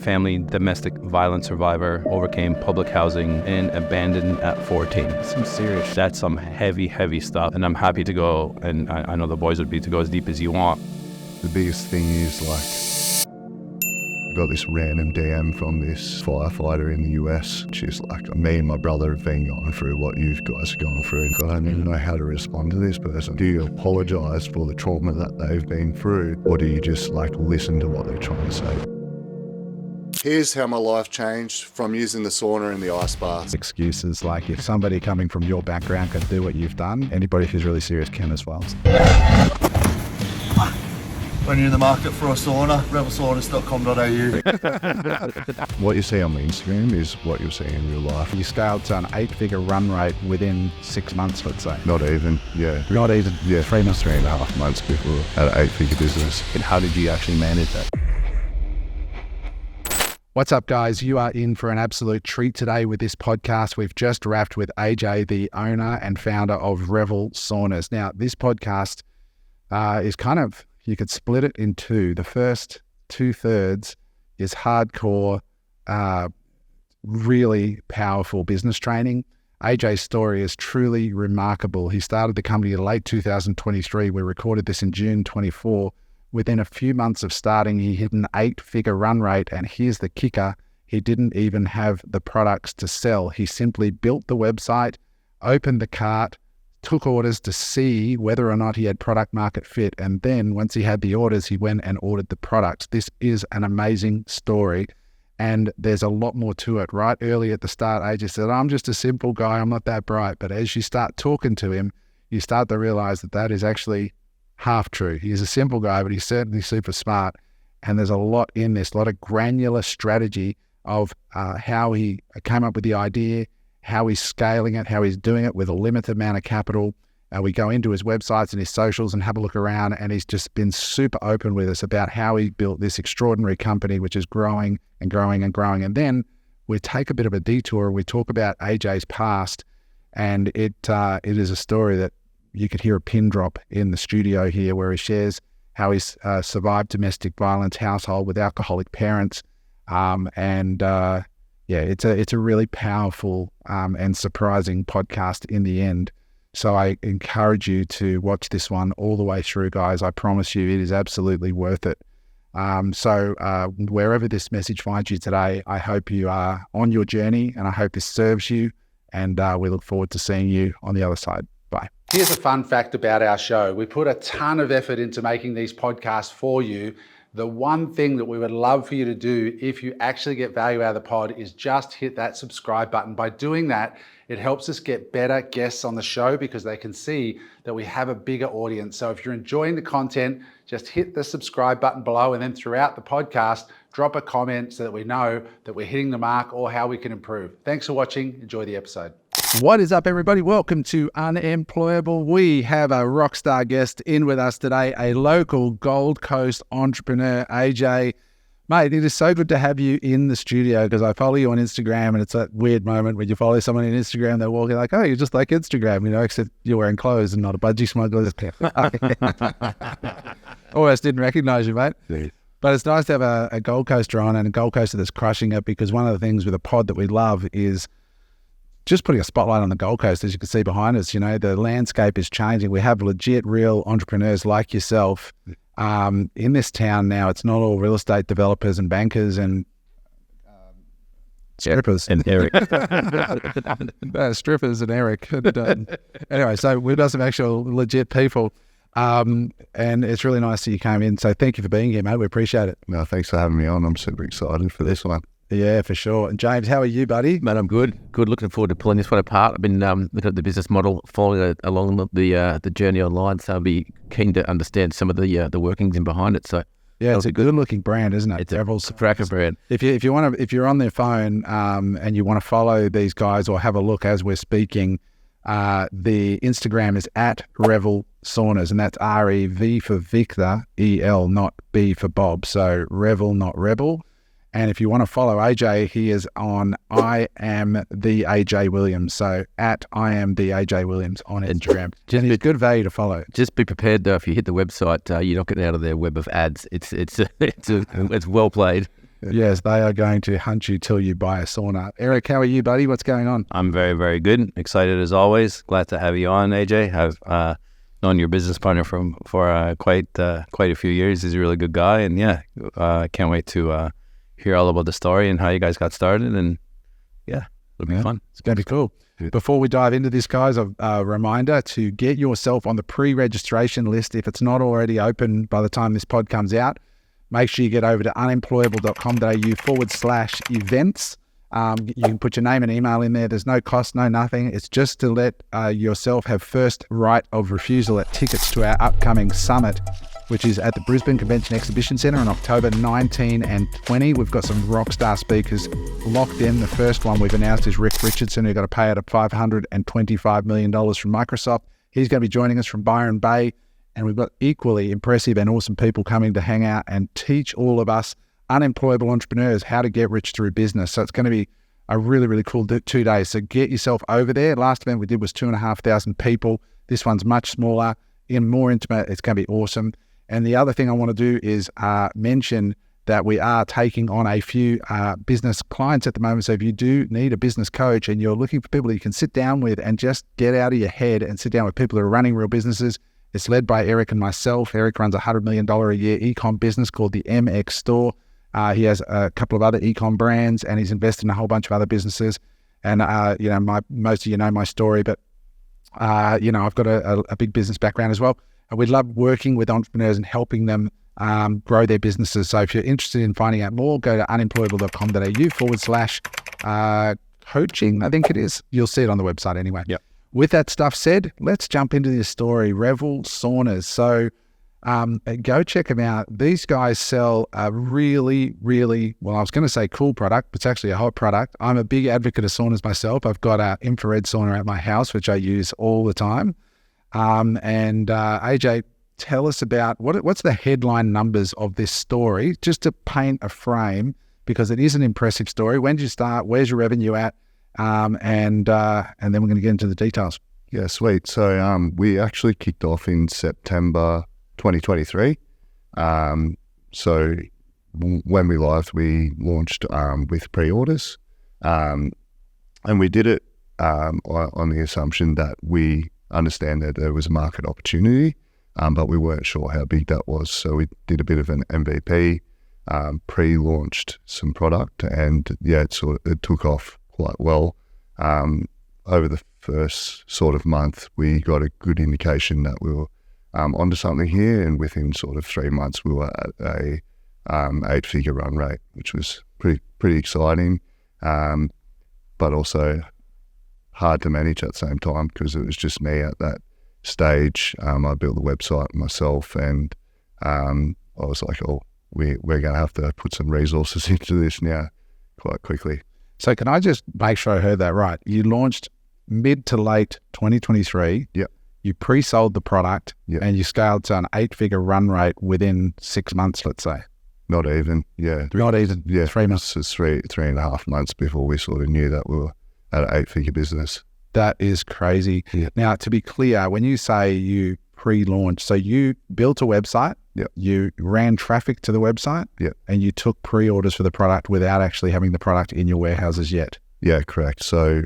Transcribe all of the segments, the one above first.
family domestic violence survivor, overcame public housing and abandoned at 14. That's some heavy stuff. And I'm happy to go, and I know the boys would be, to go as deep as you want. The biggest thing is, like, I got this random DM from this firefighter in the US. She's like, me and my brother have been going through what you guys are going through. I don't even know how to respond to this person. Do you apologise for the trauma that they've been through, or do you just like listen to what they're trying to say? Here's how my life changed from using the sauna and the ice bath. Excuses like, if somebody coming from your background can do what you've done, anybody who's really serious can as well. When you're in the market for a sauna, revelsaunas.com.au. What you see on the Instagram is what you'll see in real life. You scaled to an 8-figure run rate within 6 months, let's say. Not even, yeah. Not even? Yeah, 3 months. 3.5 months before at an 8-figure business. And how did you actually manage that? What's up, guys? You are in for an absolute treat today with this podcast. We've just wrapped with AJ, the owner and founder of Revel Saunas. Now, this podcast is kind of, you could split it in two. The first 2/3 is hardcore, really powerful business training. AJ's story is truly remarkable. He started the company in late 2023. We recorded this in June 24. Within a few months of starting, he hit an 8-figure run rate. And here's the kicker. He didn't even have the products to sell. He simply built the website, opened the cart, took orders to see whether or not he had product market fit. And then once he had the orders, he went and ordered the products. This is an amazing story. And there's a lot more to it. Right early at the start, AJ said, I'm just a simple guy. I'm not that bright. But as you start talking to him, you start to realize that that is actually half true. He's a simple guy, but he's certainly super smart. And there's a lot in this, a lot of granular strategy of how he came up with the idea, how he's scaling it, how he's doing it with a limited amount of capital. We go into his websites and his socials and have a look around, and he's just been super open with us about how he built this extraordinary company, which is growing and growing and growing. And then we take a bit of a detour. We talk about AJ's past, and it is a story that you could hear a pin drop in the studio here, where he shares how he's survived domestic violence household with alcoholic parents. It's a really powerful and surprising podcast in the end. So I encourage you to watch this one all the way through, guys. I promise you it is absolutely worth it. So wherever this message finds you today, I hope you are on your journey, and I hope this serves you. And we look forward to seeing you on the other side. Bye. Here's a fun fact about our show. We put a ton of effort into making these podcasts for you. The one thing that we would love for you to do if you actually get value out of the pod is just hit that subscribe button. By doing that, it helps us get better guests on the show because they can see that we have a bigger audience. So if you're enjoying the content, just hit the subscribe button below, and then throughout the podcast, drop a comment so that we know that we're hitting the mark or how we can improve. Thanks for watching. Enjoy the episode. What is up, everybody? Welcome to Unemployable. We have a rock star guest in with us today, a local Gold Coast entrepreneur, AJ. Mate, it is so good to have you in the studio because I follow you on Instagram, and it's that weird moment when you follow someone on Instagram, they're walking like, oh, you're just like Instagram, except you're wearing clothes and not a budgie smuggler. Almost didn't recognize you, mate. Yeah. But it's nice to have a Gold Coaster on, and a Gold Coaster that's crushing it, because one of the things with a pod that we love is just putting a spotlight on the Gold Coast. As you can see behind us, the landscape is changing. We have legit, real entrepreneurs like yourself in this town now. It's not all real estate developers and bankers and strippers. And Eric. Strippers and Eric. Anyway, so we've got some actual legit people. And it's really nice that you came in. So thank you for being here, mate. We appreciate it. No, thanks for having me on. I'm super excited for this one. Yeah, for sure. And James, how are you, buddy? Mate, I'm good. Good. Looking forward to pulling this one apart. I've been looking at the business model, following it along the journey online. So I'll be keen to understand some of the workings in behind it. So yeah, it's a good-looking brand, isn't it? It's a cracker brand. If you're on their phone and you want to follow these guys or have a look as we're speaking, the Instagram is at Revel Saunas, and that's REV for Victor, EL, not B for Bob. So Revel, not Rebel. And if you want to follow AJ, he is on I am the AJ Williams. So at I am the AJ Williams on Instagram. And it's good value to follow. Just be prepared though, if you hit the website, you're not getting out of their web of ads. It's well played. Yes, they are going to hunt you till you buy a sauna. Eric, how are you, buddy? What's going on? I'm very, very good. Excited as always. Glad to have you on, AJ. I've known your business partner for quite a few years. He's a really good guy, and I can't wait to hear all about the story and how you guys got started. And it'll be fun. It's going to be cool. Good. Before we dive into this, guys, a reminder to get yourself on the pre-registration list. If it's not already open by the time this pod comes out, make sure you get over to unemployable.com.au/events. You can put your name and email in there. There's no cost, no nothing. It's just to let yourself have first right of refusal at tickets to our upcoming summit, which is at the Brisbane Convention Exhibition Centre on October 19 and 20. We've got some rock star speakers locked in. The first one we've announced is Rick Richardson, who got a payout of $525 million from Microsoft. He's going to be joining us from Byron Bay. And we've got equally impressive and awesome people coming to hang out and teach all of us unemployable entrepreneurs how to get rich through business. So it's going to be a really, really cool 2 days. So get yourself over there. Last event we did was 2,500 people. This one's much smaller, more intimate. It's going to be awesome. And the other thing I want to do is mention that we are taking on a few business clients at the moment. So if you do need a business coach and you're looking for people you can sit down with and just get out of your head and sit down with people who are running real businesses, it's led by Eric and myself. Eric runs a $100 million a year e-com business called the MX Store. He has a couple of other e-com brands, and he's invested in a whole bunch of other businesses. And most of you know my story, but I've got a big business background as well. And we love working with entrepreneurs and helping them grow their businesses. So if you're interested in finding out more, go to unemployable.com.au/coaching. I think it is. You'll see it on the website anyway. Yep. With that stuff said, let's jump into this story. Revel Saunas. So go check them out. These guys sell a really, really, well, I was going to say cool product, but it's actually a hot product. I'm a big advocate of saunas myself. I've got an infrared sauna at my house, which I use all the time. AJ, tell us about what's the headline numbers of this story, just to paint a frame, because it is an impressive story. When did you start? Where's your revenue at? And then we're going to get into the details. Yeah, sweet. So we actually kicked off in September 2023. So when we launched with pre-orders, and we did it on the assumption that we understand that there was a market opportunity, but we weren't sure how big that was. So we did a bit of an MVP, pre-launched some product, and it took off quite well. Over the first sort of month, we got a good indication that we were onto something here, and within sort of 3 months, we were at a 8-figure run rate, which was pretty exciting, but also hard to manage at the same time because it was just me at that stage. I built the website myself, and I was like, we're going to have to put some resources into this now quite quickly. So can I just make sure I heard that right? You launched mid to late 2023. Yep. You pre-sold the product, Yep. and you scaled to an 8-figure run rate within 6 months, let's say. Not even, yeah. Not even, Yeah, 3 months. It's 3.5 months before we sort of knew that we were at an 8-figure business. That is crazy. Yeah. Now, to be clear, when you say you pre-launched, so you built a website, Yep. you ran traffic to the website, Yep. and you took pre-orders for the product without actually having the product in your warehouses yet. Yeah, correct. So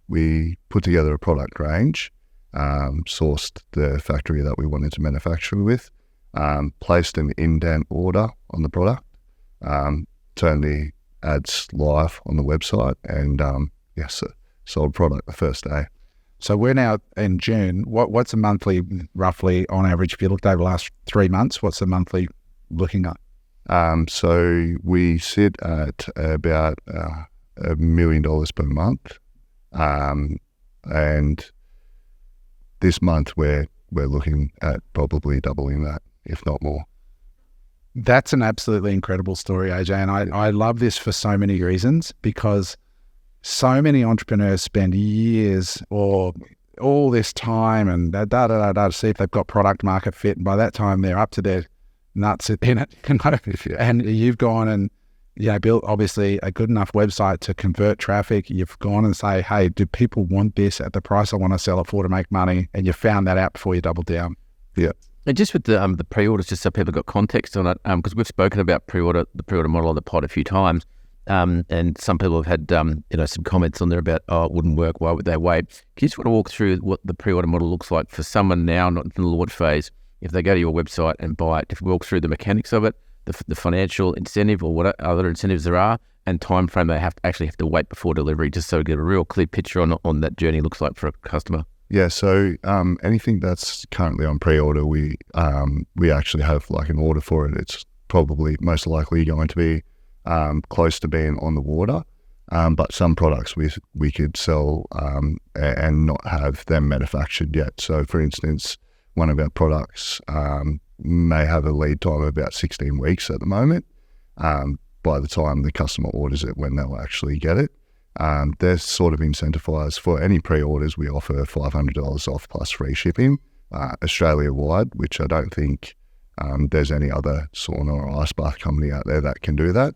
we put together a product range, sourced the factory that we wanted to manufacture with, placed an indent order on the product, turned the ads live on the website, and sold product the first day. So we're now in June. What's a monthly, roughly, on average, if you looked over the last 3 months, what's the monthly looking at? So we sit at about $1 million per month, and this month we're looking at probably doubling that, if not more. That's an absolutely incredible story, AJ, and I love this for so many reasons, because so many entrepreneurs spend years or all this time and to see if they've got product market fit, and by that time they're up to their nuts in it, and you've gone and built obviously a good enough website to convert traffic. You've gone and say, hey, do people want this at the price I want to sell it for to make money? And you found that out before you doubled down. Yeah. And just with the pre-orders, just so people got context on it, because we've spoken about the pre-order model on the pod a few times, and some people have had some comments on there about, it wouldn't work, why would they wait? Can you just want to walk through what the pre-order model looks like for someone now, not in the launch phase, if they go to your website and buy it, if we walk through the mechanics of it, the financial incentive or what other incentives there are, and time frame they have to wait before delivery, just so we get a real clear picture on that journey looks like for a customer. Yeah, so anything that's currently on pre-order, we actually have like an order for it. It's probably most likely going to be close to being on the water, but some products we could sell and not have them manufactured yet. So, for instance, one of our products may have a lead time of about 16 weeks at the moment. By the time the customer orders it, when they'll actually get it. They're sort of incentivized. For any pre-orders, we offer $500 off plus free shipping, Australia-wide, which I don't think there's any other sauna or ice bath company out there that can do that.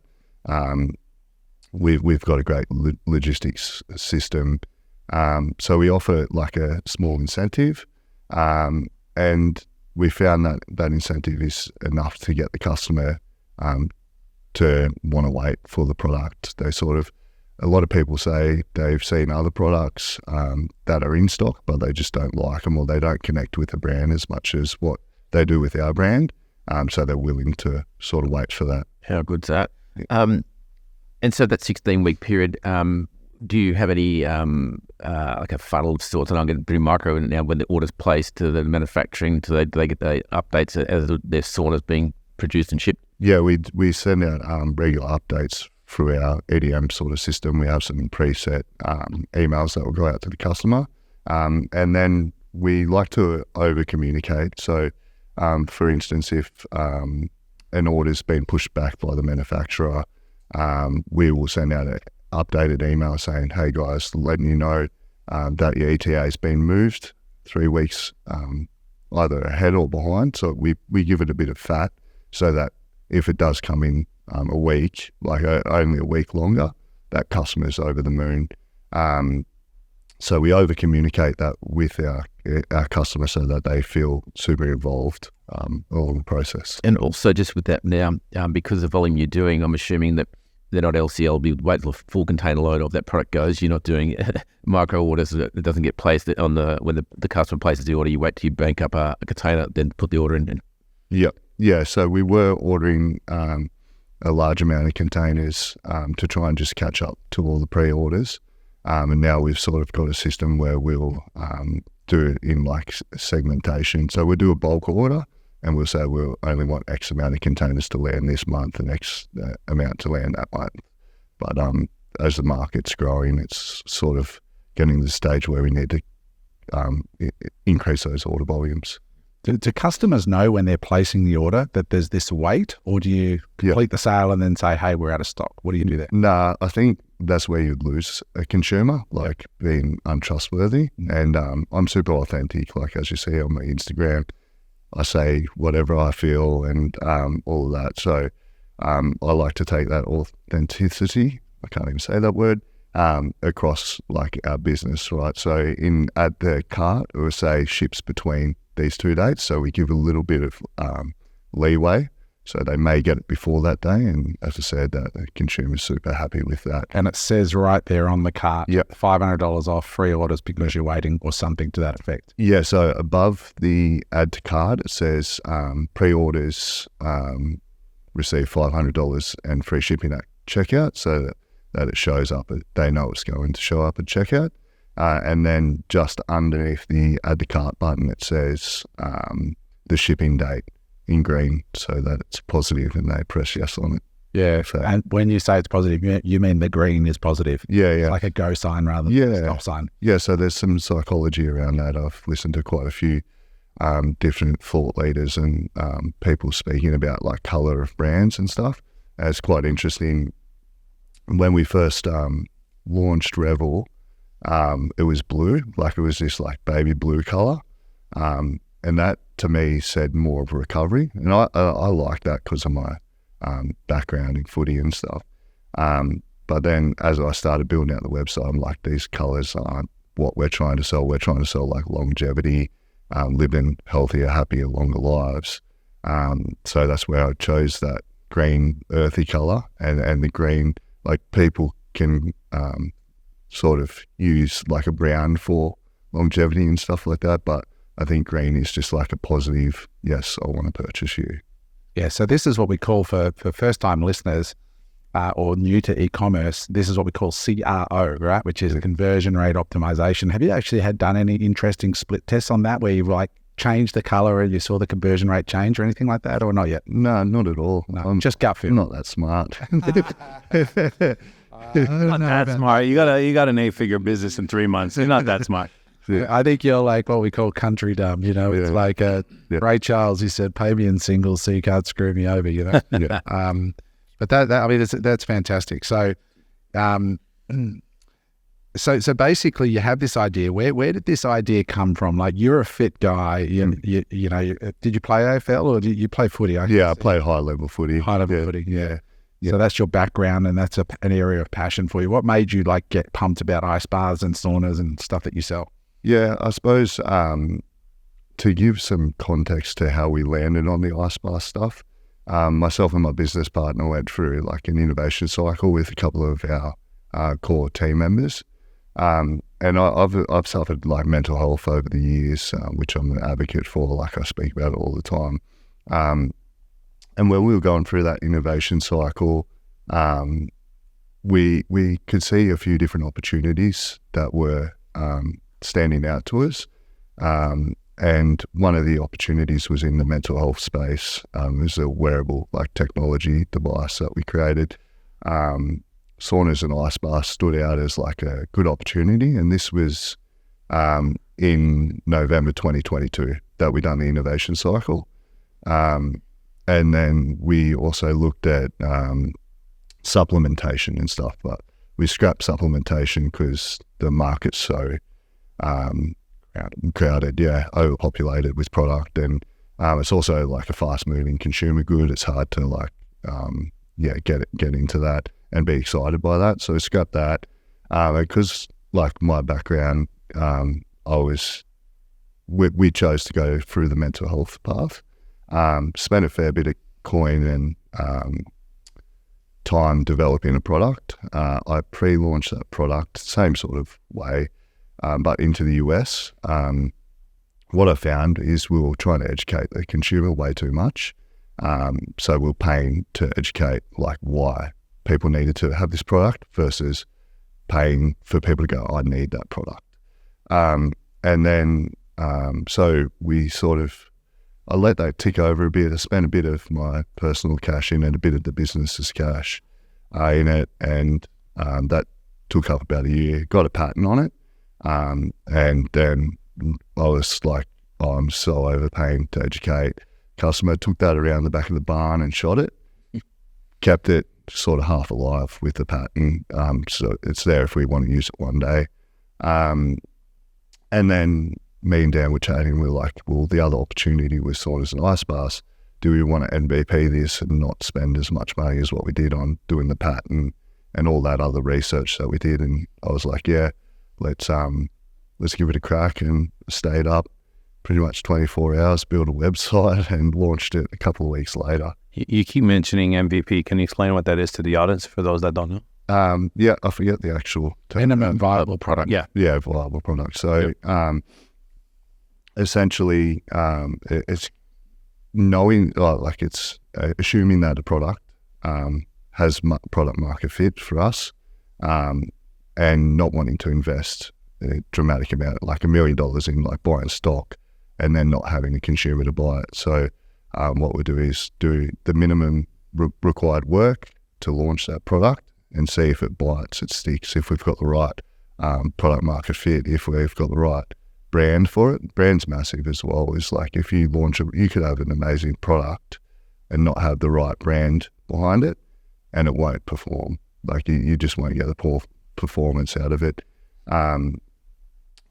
We've got a great logistics system. So we offer like a small incentive, and we found that incentive is enough to get the customer to want to wait for the product. A lot of people say they've seen other products that are in stock, but they just don't like them, or they don't connect with the brand as much as what they do with our brand. So they're willing to sort of wait for that. How good's that? And so that 16-week period, do you have any like a funnel of sorts? And I'm getting pretty micro now. When the order's placed to the manufacturing, do they get the updates as their saunas being produced and shipped? Yeah, we send out regular updates through our EDM sort of system. We have some preset emails that will go out to the customer. And then we like to over-communicate. So, for instance, if an order's been pushed back by the manufacturer, we will send out an updated email saying, hey guys, letting you know that your ETA has been moved 3 weeks either ahead or behind. So we give it a bit of fat so that if it does come in a week, like only a week longer, that customer's over the moon. So we over communicate that with our customer so that they feel super involved all in the process. And also just with that now, because of the volume you're doing, I'm assuming that they're not LCL, you wait till the full container load of that product goes. You're not doing micro orders. It doesn't get placed on when the customer places the order. You wait till you bank up a container, then put the order in. Yeah. So we were ordering a large amount of containers to try and just catch up to all the pre-orders. And now we've sort of got a system where we'll do it in like segmentation. So we'll do a bulk order and we'll say we'll only want X amount of containers to land this month and X amount to land that month. But as the market's growing, it's sort of getting to the stage where we need to increase those order volumes. Do customers know when they're placing the order that there's this wait, or do you complete the sale and then say, hey, we're out of stock? What do you do there? Nah, I think that's where you'd lose a consumer, like being untrustworthy. And I'm super authentic, like as you see on my Instagram. I say whatever I feel and all of that. So I like to take that authenticity, I can't even say that word, across like our business, right? So at the cart, it will say ships between these 2 dates. So we give a little bit of leeway. So they may get it before that day. And as I said, the consumer's super happy with that. And it says right there on the cart, Yep. $500 off free orders because you're waiting, or something to that effect. Yeah, so above the add to cart, it says pre-orders receive $500 and free shipping at checkout, so that it shows up, they know it's going to show up at checkout. And then just underneath the add to cart button, it says the shipping date in green, so that it's positive, and they press yes on it. Yeah, So- and when you say it's positive, you mean the green is positive. Yeah. It's like a go sign rather than a stop sign. Yeah, so there's some psychology around that. I've listened to quite a few different thought leaders and people speaking about like color of brands and stuff. And it's quite interesting. When we first launched Revel, it was blue, like it was this like baby blue color. And that to me said more of a recovery. And I like that because of my background in footy and stuff. But then as I started building out the website, I'm like, these colors aren't what we're trying to sell. We're trying to sell like longevity, living healthier, happier, longer lives. So that's where I chose that green earthy colour, and the green, like people can sort of use like a brown for longevity and stuff like that, but I think green is just like a positive, yes, I want to purchase you. Yeah, so this is what we call, for first-time listeners or new to e-commerce, this is what we call CRO, right, which is a conversion rate optimization. Have you actually done any interesting split tests on that where you've like changed the colour and you saw the conversion rate change or anything like that, or not yet? No, not at all. No, just gut feel. I'm not that smart. Not that smart. You got an 8-figure business in 3 months. You're not that smart. Yeah. I think you're like what we call country dumb, you know. It's like Ray Charles, he said, pay me in singles so you can't screw me over, you know. But that I mean, that's fantastic. So, so basically, you have this idea. Where did this idea come from? Like, you're a fit guy. You know, did you play AFL or did you play footy? I played high level footy. High level footy, yeah. So that's your background, and that's an area of passion for you. What made you like get pumped about ice baths and saunas and stuff that you sell? Yeah, I suppose to give some context to how we landed on the ice bath stuff, myself and my business partner went through like an innovation cycle with a couple of our core team members. And I've suffered like mental health over the years, which I'm an advocate for, like I speak about it all the time. And when we were going through that innovation cycle, we could see a few different opportunities that were standing out to us. And one of the opportunities was in the mental health space. It was a wearable like technology device that we created. Saunas and ice baths stood out as like a good opportunity. And this was in November 2022 that we done the innovation cycle. And then we also looked at supplementation and stuff, but we scrapped supplementation because the market's so crowded, overpopulated with product, and it's also like a fast-moving consumer good. It's hard to like, get into that and be excited by that. So scrap that because like my background, we chose to go through the mental health path. Spent a fair bit of coin and time developing a product. I pre-launched that product, same sort of way, but into the US. What I found is we were trying to educate the consumer way too much. So we were paying to educate like why people needed to have this product versus paying for people to go, I need that product. And then, so we sort of, I let that tick over a bit. I spent a bit of my personal cash in it, a bit of the business's cash in it, and that took up about a year. Got a patent on it, and then I was like, oh, I'm so overpaying to educate. Customer took that around the back of the barn and shot it. Kept it sort of half alive with the patent, so it's there if we want to use it one day. And then me and Dan were chatting, we were like, well, the other opportunity was saunas and ice baths. Do we want to MVP this and not spend as much money as what we did on doing the patent and all that other research that we did? And I was like, yeah, let's give it a crack, and stayed up pretty much 24 hours, built a website and launched it a couple of weeks later. You keep mentioning MVP. Can you explain what that is to the audience for those that don't know? Yeah, I forget the actual term. Minimum viable product. Yeah, viable product. So essentially, it's knowing, it's assuming that a product has product market fit for us, and not wanting to invest a dramatic amount, like $1 million in like buying stock, and then not having a consumer to buy it. So what we do is do the minimum required work to launch that product and see if it bites, it sticks, if we've got the right product market fit, if we've got the right brand for it. Brand's massive as well. It's like if you launch you could have an amazing product and not have the right brand behind it, and it won't perform. Like you just won't get the poor performance out of it.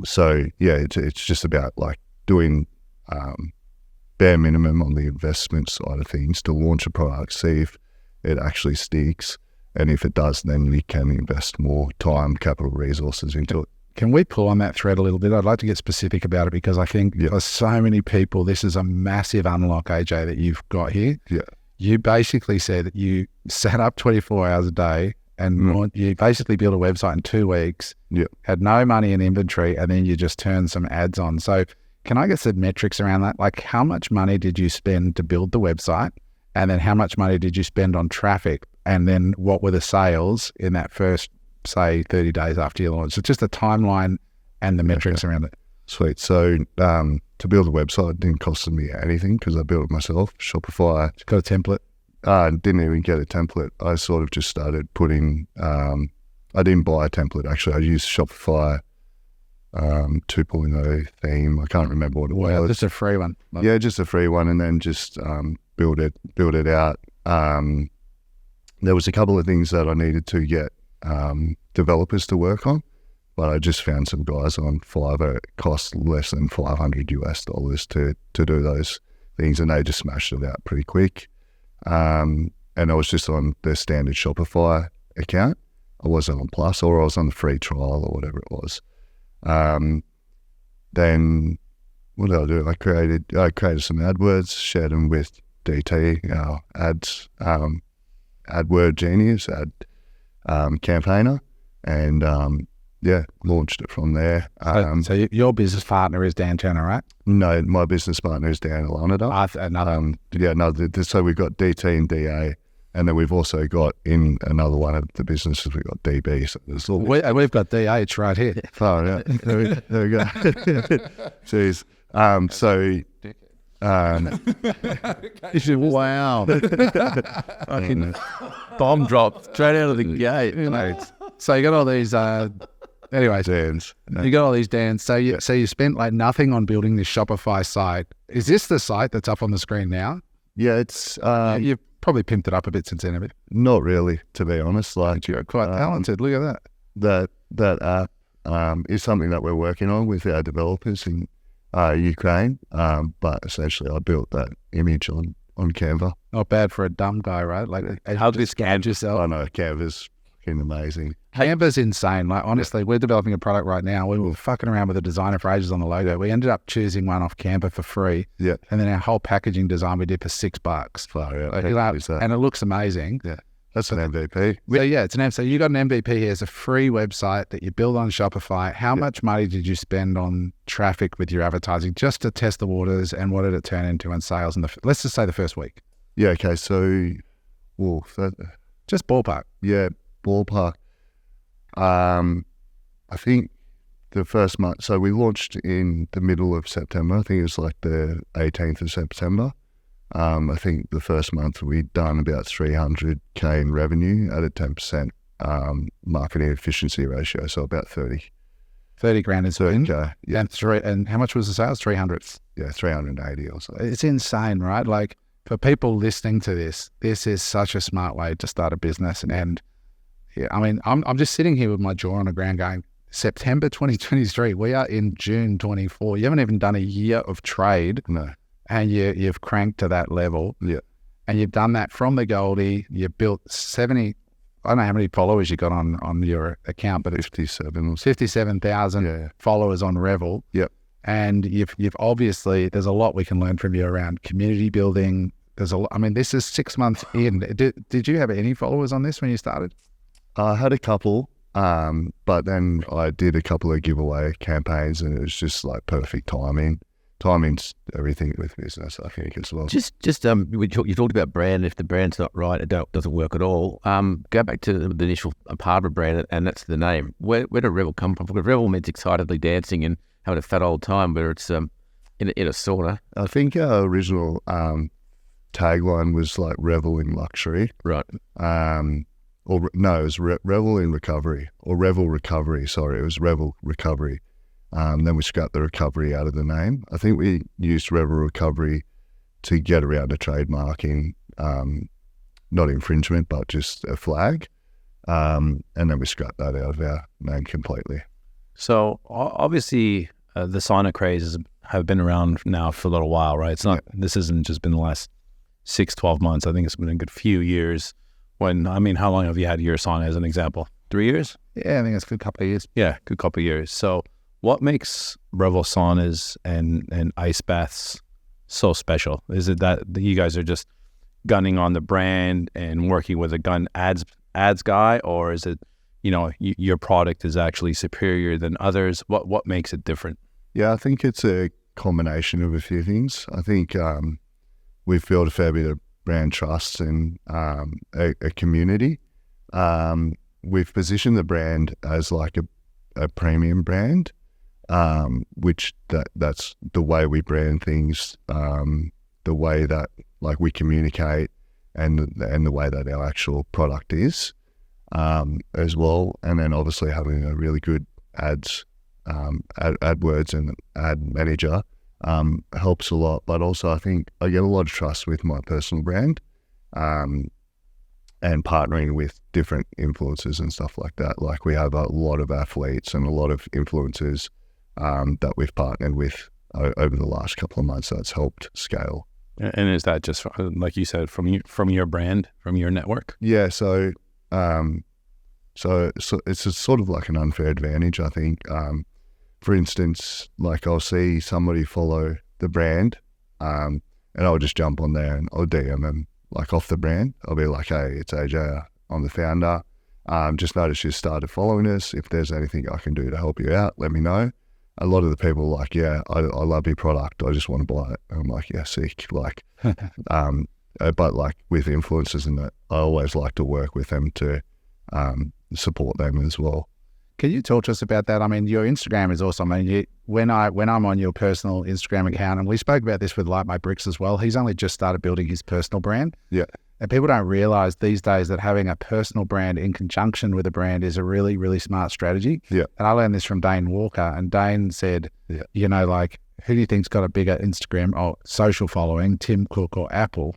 So yeah, it's just about like doing bare minimum on the investment side of things to launch a product, see if it actually sticks, and if it does, then you can invest more time, capital, resources into it. Can we pull on that thread a little bit? I'd like to get specific about it because I think for so many people, this is a massive unlock, AJ, that you've got here. Yeah. You basically said that you sat up 24 hours a day and you basically built a website in 2 weeks, had no money in inventory, and then you just turned some ads on. So can I get some metrics around that? Like, how much money did you spend to build the website? And then how much money did you spend on traffic? And then what were the sales in that first, say, 30 days after you launched? So just the timeline and the metrics around it. Sweet. So to build a website didn't cost me anything because I built it myself. Shopify. Got a template? Didn't even get a template. I sort of just started putting, I didn't buy a template actually. I used Shopify 2.0 theme. I can't remember what it was. Just a free one. Yeah, just a free one, and then just build it out. There was a couple of things that I needed to get developers to work on, but I just found some guys on Fiverr. It cost less than $500 to do those things, and they just smashed it out pretty quick. And I was just on their standard Shopify account. I wasn't on Plus, or I was on the free trial or whatever it was. Then what did I do? I created some AdWords, shared them with DT, our ads, AdWord Genius, campaigner, and launched it from there. So your business partner is Dan Turner, right? No, my business partner is Dan Alanada. So we've got DT and DA, and then we've also got in another one of the businesses, we've got DB. So there's We've got DH right here. Oh, yeah. There we go. Jeez. Wow. Fucking bomb dropped straight out of the gate. So you got all these, anyways, Dan's. you got all these Dans. So you spent like nothing on building this Shopify site. Is this the site that's up on the screen now? Yeah, it's You've probably pimped it up a bit since then, a bit. not really, to be honest. Like You're quite talented. Look at that. that app is something that we're working on with our developers in Ukraine. But essentially, I built that image on Canva. Not bad for a dumb guy, right? Like, How do you scan yourself? I know Canva's fucking amazing. Canva's insane. Like, honestly, we're developing a product right now. We were fucking around with a designer for ages on the logo. We ended up choosing one off Canva for free. Yeah. And then our whole packaging design we did for $6. Far out. Like, How cool is that? and it looks amazing. Yeah. That's an MVP. So yeah, it's an So you got an MVP here. It's a free website that you build on Shopify. How much money did you spend on traffic with your advertising just to test the waters, and what did it turn into in sales in let's just say the first week? Yeah. Okay. So, Just ballpark. yeah, ballpark. I think the first month. So we launched in the middle of September. I think it was like the 18th of September. I think the first month we'd done about 300K in revenue at a 10% marketing efficiency ratio, so about 30 grand is in. K. Yeah, And how much was the sales? 300. yeah, 380 or so. It's insane, right? Like, for people listening to this is such a smart way to start a business. And yeah, I mean, I'm just sitting here with my jaw on the ground going, September 2023, we are in June 24. You haven't even done a year of trade. No. And you've cranked to that level. Yeah. And you've done that from the Goldie. You built 70, I don't know how many followers you got on your account, but it's 57,000 followers on Revel. Yep. And you've obviously, there's a lot we can learn from you around community building. This is 6 months in. Did you have any followers on this when you started? I had a couple, but then I did a couple of giveaway campaigns, and it was just like perfect timing. Timing's everything with business, I think, as well. You talked about brand. If the brand's not right, it doesn't work at all. Go back to the initial part of a brand, and that's the name. Where did Revel come from? Because Revel means excitedly dancing and having a fat old time, where it's in a sauna. I think our original tagline was like Revel in luxury. Right. It was Revel in recovery, or Revel recovery. Sorry, it was Revel recovery. Then we scrapped the recovery out of the name. I think we used Revel recovery to get around a trademarking, not infringement, but just a flag. And then we scrapped that out of our name completely. So obviously the sauna crazes have been around now for a little while, right? It's not, This hasn't just been the last 6-12 months. I think it's been a good few years. How long have you had your sauna as an example? 3 years? Yeah, I think it's a good couple of years. Yeah, good couple of years. So what makes Revel Saunas and ice baths so special? Is it that you guys are just gunning on the brand and working with a gun ads guy, or is it, your product is actually superior than others? What makes it different? Yeah, I think it's a combination of a few things. I think we've built a fair bit of brand trust and a community. We've positioned the brand as like a premium brand, which that's the way we brand things, the way that like we communicate, and the way that our actual product is, as well. And then obviously having a really good AdWords and ad manager helps a lot. But also I think I get a lot of trust with my personal brand, and partnering with different influencers and stuff like that. Like we have a lot of athletes and a lot of influencers that we've partnered with over the last couple of months. That's helped scale. And is that just, like you said, from your brand, from your network? Yeah, so it's a sort of like an unfair advantage, I think. For instance, like I'll see somebody follow the brand, and I'll just jump on there and I'll DM them like off the brand. I'll be like, hey, it's AJ, I'm the founder. Just noticed you started following us. If there's anything I can do to help you out, let me know. A lot of the people are like, yeah, I love your product. I just want to buy it. And I'm like, yeah, sick. Like, but like with influencers and that, I always like to work with them to support them as well. Can you talk to us about that? I mean, your Instagram is awesome. I mean, when I'm on your personal Instagram account, and we spoke about this with Light My Bricks as well, he's only just started building his personal brand. Yeah. And people don't realize these days that having a personal brand in conjunction with a brand is a really, really smart strategy. Yeah. And I learned this from Dane Walker, and Dane said, like, who do you think's got a bigger Instagram or social following, Tim Cook or Apple?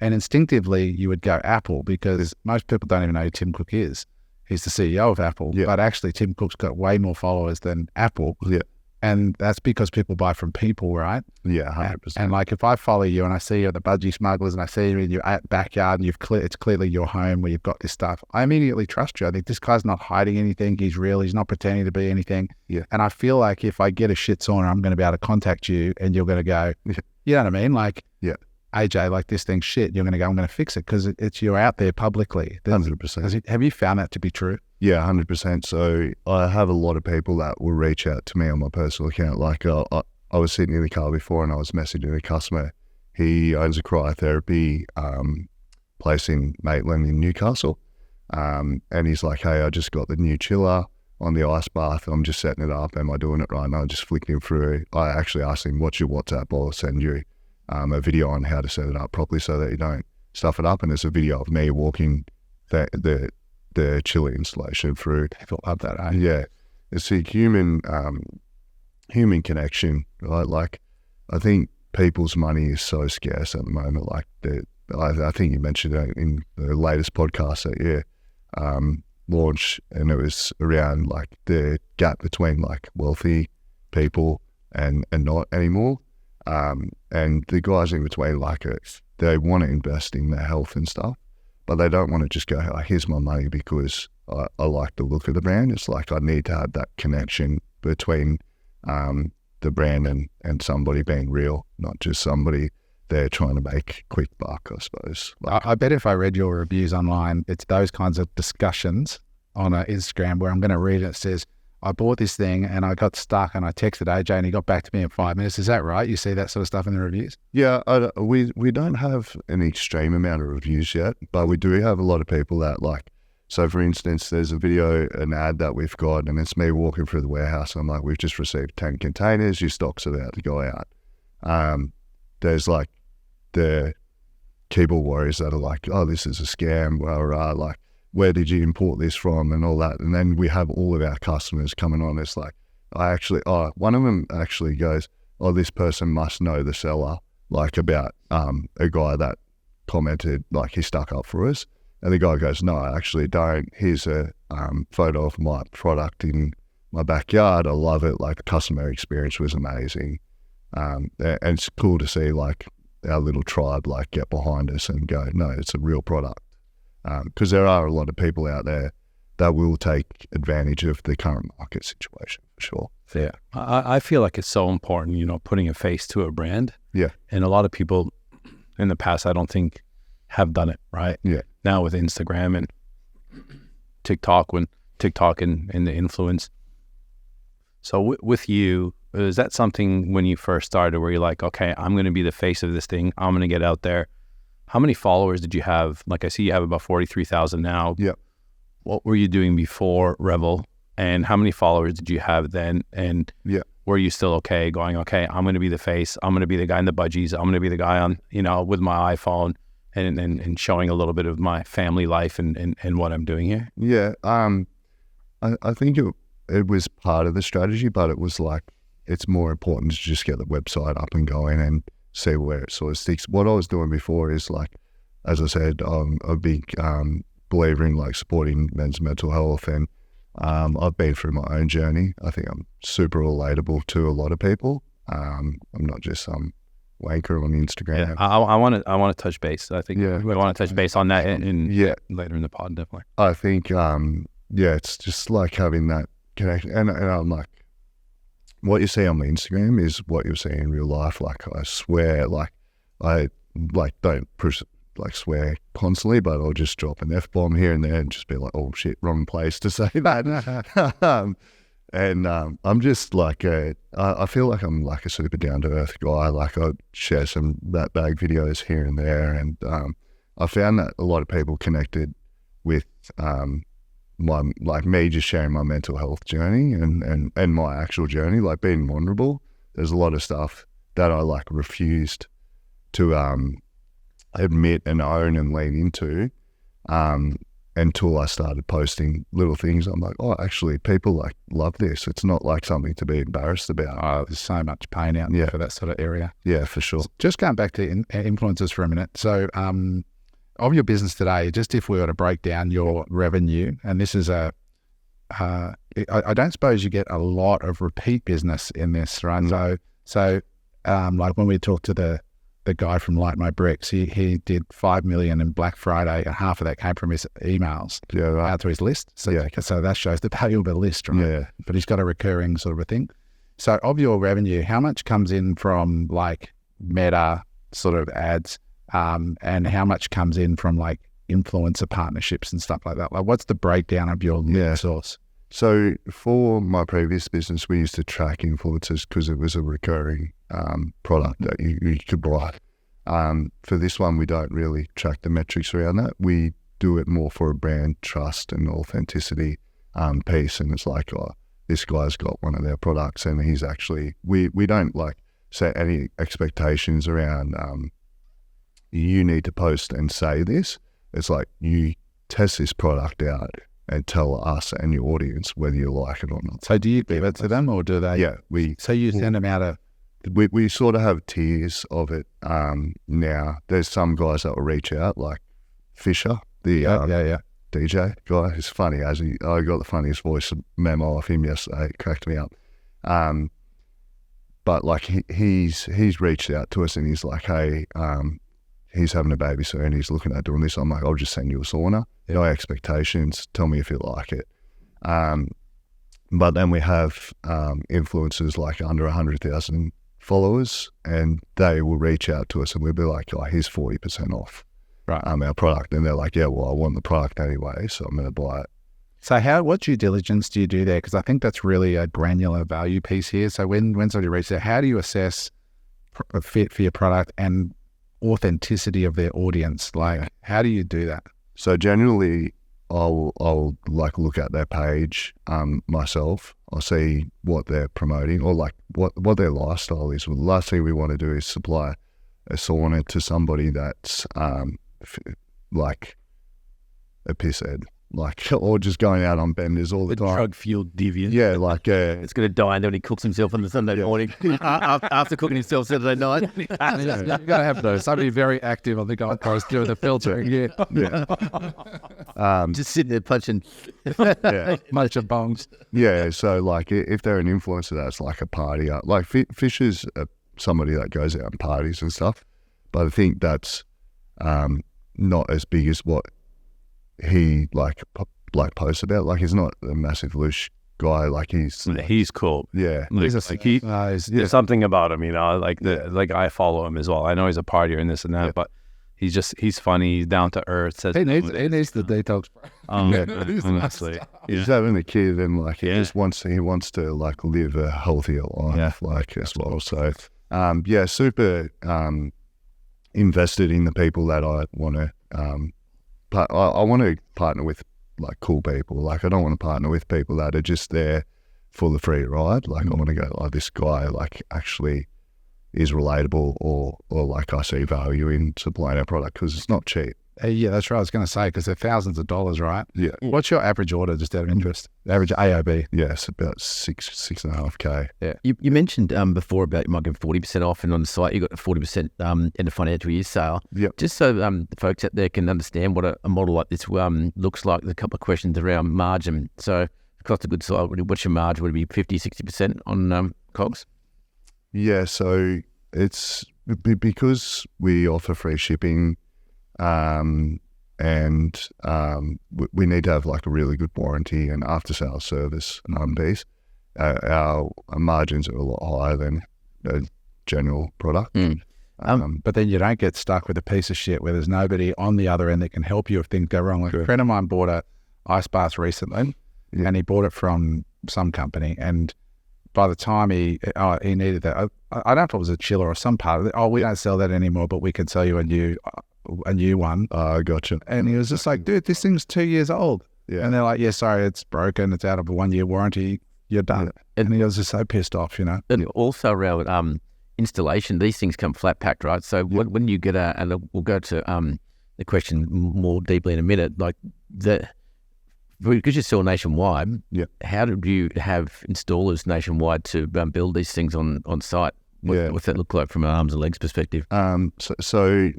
And instinctively you would go Apple, because most people don't even know who Tim Cook is. He's the CEO of Apple, but actually Tim Cook's got way more followers than Apple. Yeah. And that's because people buy from people, right? Yeah, 100%. And like if I follow you and I see you at the Budgie Smugglers and I see you in your backyard and it's clearly your home where you've got this stuff, I immediately trust you. I think this guy's not hiding anything. He's real. He's not pretending to be anything. Yeah. And I feel like if I get a shit sauna, I'm going to be able to contact you and you're going to go, you know what I mean? Like, AJ, like this thing's shit. You're going to go, I'm going to fix it, because you're out there publicly. 100%. Have you found that to be true? Yeah, 100%. So I have a lot of people that will reach out to me on my personal account. Like I was sitting in the car before and I was messaging a customer. He owns a cryotherapy place in Maitland in Newcastle. And he's like, hey, I just got the new chiller on the ice bath. I'm just setting it up. Am I doing it right now? I just flicked him through. I actually asked him, what's your WhatsApp? I'll send you a video on how to set it up properly so that you don't stuff it up. And it's a video of me walking the chiller installation through. People love that, eh? Yeah. It's a human connection, right? Like, I think people's money is so scarce at the moment. Like, I think you mentioned it in the latest podcast that you launched, and it was around like the gap between like wealthy people and not anymore. And the guys in between, like, they want to invest in their health and stuff, but they don't want to just go, oh, here's my money because I like the look of the brand. It's like I need to have that connection between the brand and somebody being real, not just somebody there trying to make quick buck, I suppose. Like, I bet if I read your reviews online, it's those kinds of discussions on Instagram where I'm going to read it. It says, I bought this thing and I got stuck and I texted AJ and he got back to me in 5 minutes. Is that right? You see that sort of stuff in the reviews? Yeah, we don't have an extreme amount of reviews yet, but we do have a lot of people that like, so for instance, there's a video, an ad that we've got, and it's me walking through the warehouse. I'm like, we've just received 10 containers, your stock's about to go out. There's like the keyboard warriors that are like, oh, this is a scam, like, where did you import this from and all that? And then we have all of our customers coming on. It's like, one of them actually goes, oh, this person must know the seller, like about a guy that commented, like he stuck up for us. And the guy goes, no, I actually don't. Here's a photo of my product in my backyard. I love it. Like the customer experience was amazing. And it's cool to see like our little tribe like get behind us and go, no, it's a real product. Because there are a lot of people out there that will take advantage of the current market situation for sure. Yeah. I feel like it's so important, putting a face to a brand. Yeah. And a lot of people in the past, I don't think, have done it, right? Yeah. Now with Instagram and TikTok and the influence. So with you, is that something when you first started where you're like, okay, I'm going to be the face of this thing. I'm going to get out there. How many followers did you have? Like I see you have about 43,000 now. Yeah. What were you doing before Revel? And how many followers did you have then? And were you still okay going, okay, I'm going to be the face. I'm going to be the guy in the budgies. I'm going to be the guy on, with my iPhone and showing a little bit of my family life and what I'm doing here? Yeah. I think it was part of the strategy, but it was like, it's more important to just get the website up and going and see where it sort of sticks. What I was doing before is like, as I said, I'm a big believer in like supporting men's mental health, and I've been through my own journey. I think I'm super relatable to a lot of people. I'm not just some wanker on Instagram. Yeah, I want to touch base. I think we want to touch base on that later in the pod, definitely. I think it's just like having that connection, and I'm like, what you see on my Instagram is what you'll see in real life. Like I swear, like I don't swear constantly, but I'll just drop an F-bomb here and there and just be like, oh shit, wrong place to say that. I'm just like I feel like I'm like a super down to earth guy. Like I share some that bag videos here and there, and I found that a lot of people connected with me just sharing my mental health journey and my actual journey, like being vulnerable. There's a lot of stuff that I like refused to admit and own and lean into until I started posting little things. I'm like, oh, actually people like love this. It's not like something to be embarrassed about. Oh, there's so much pain out there for that sort of area. Yeah, for sure. Just going back to influencers for a minute. So of your business today, just if we were to break down your revenue, and this is I don't suppose you get a lot of repeat business in this, right? No. So like when we talked to the guy from Light My Bricks, he did 5 million in Black Friday, and half of that came from his emails out to his list. So so that shows the value of a list, right? Yeah. But he's got a recurring sort of a thing. So of your revenue, how much comes in from like Meta sort of ads? And how much comes in from like influencer partnerships and stuff like that? Like what's the breakdown of your lead source? So for my previous business, we used to track influencers because it was a recurring product that you could buy. For this one, we don't really track the metrics around that. We do it more for a brand trust and authenticity piece. And it's like, oh, this guy's got one of their products and he's actually, we don't like set any expectations around you need to post and say this. It's like you test this product out and tell us and your audience whether you like it or not. So do you give it to them or do they? Yeah. So you send them out we sort of have tiers of it now. There's some guys that will reach out, like Fisher, the DJ guy. He's funny. I got the funniest voice memo of him yesterday. It cracked me up. But like he's reached out to us and he's like, hey, he's having a baby soon, he's looking at doing this. I'm like, I'll just send you a sauna. No expectations. Tell me if you like it. But then we have influencers like under 100,000 followers, and they will reach out to us and we'll be like, oh, here's 40% off our product. And they're like, yeah, well, I want the product anyway, so I'm going to buy it. So what due diligence do you do there? Because I think that's really a granular value piece here. So when somebody reaches out, how do you assess a fit for your product and authenticity of their audience? Like, how do you do that? So generally, I'll like look at their page myself. I'll see what they're promoting or like what their lifestyle is. Well, the last thing we want to do is supply a sauna to somebody that's like a pisshead, like, or just going out on benders all the time. Drug-fueled deviant. Yeah, like it's going to die, and then he cooks himself on the Sunday morning after cooking himself Saturday night. You got to have those. Somebody very active on the golf course doing the filtering. Just sitting there punching. Bunch of bongs. Yeah, so like if they're an influencer, that's like a party. Like Fisher's somebody that goes out and parties and stuff, but I think that's not as big as what he like like post about. Like he's not a massive loose guy. Like He's cool. yeah. Like, there's something about him, like I follow him as well. I know he's a partier and this and that, but he's funny. He's down to earth. He needs the detox. Honestly, He's having a kid and like he wants to like live a healthier life, like as well. So super invested in the people that I want to. I want to partner with like cool people. Like I don't want to partner with people that are just there for the free ride. Like I want to go, oh, this guy like actually is relatable, or like I see value in supplying our product because it's not cheap. Yeah, that's right. I was going to say, because they're thousands of dollars, right? Yeah. What's your average order, just out of interest? Average AOB? Yeah, it's about 6.5K. Yeah. You mentioned before about you might give 40% off, and on the site you got 40% in the financial year sale. Yep. Just so the folks out there can understand what a model like this looks like. There's a couple of questions around margin. So cost of goods sold, what's your margin? Would it be 50, 60% on COGS? Yeah, so it's because we offer free shipping, and we need to have like a really good warranty and after sales service piece. Our margins are a lot higher than a general product. But then you don't get stuck with a piece of shit where there's nobody on the other end that can help you if things go wrong. Like a friend of mine bought a ice bath recently, and he bought it from some company, and by the time he needed that, I don't know if it was a chiller or some part of it. Oh, we don't sell that anymore, but we can sell you a new one. Gotcha. And he was just like, dude, this thing's 2 years old. Yeah. And they're like, yeah, sorry, it's broken. It's out of a 1 year warranty. You're done. And he was just so pissed off, And also around installation, these things come flat packed, right? So when you get and we'll go to the question more deeply in a minute, like because you sell nationwide, how did you have installers nationwide to build these things on site? What's that look like from an arms and legs perspective? So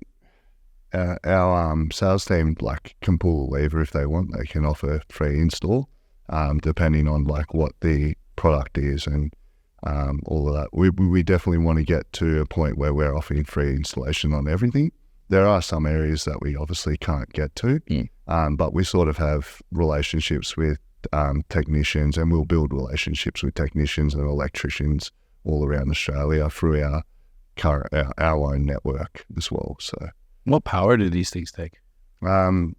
our sales team like can pull a lever if they want. They can offer free install, depending on like what the product is and all of that. We definitely want to get to a point where we're offering free installation on everything. There are some areas that we obviously can't get to, but we sort of have relationships with technicians, and we'll build relationships with technicians and electricians all around Australia through our own network as well. So, what power do these things take? It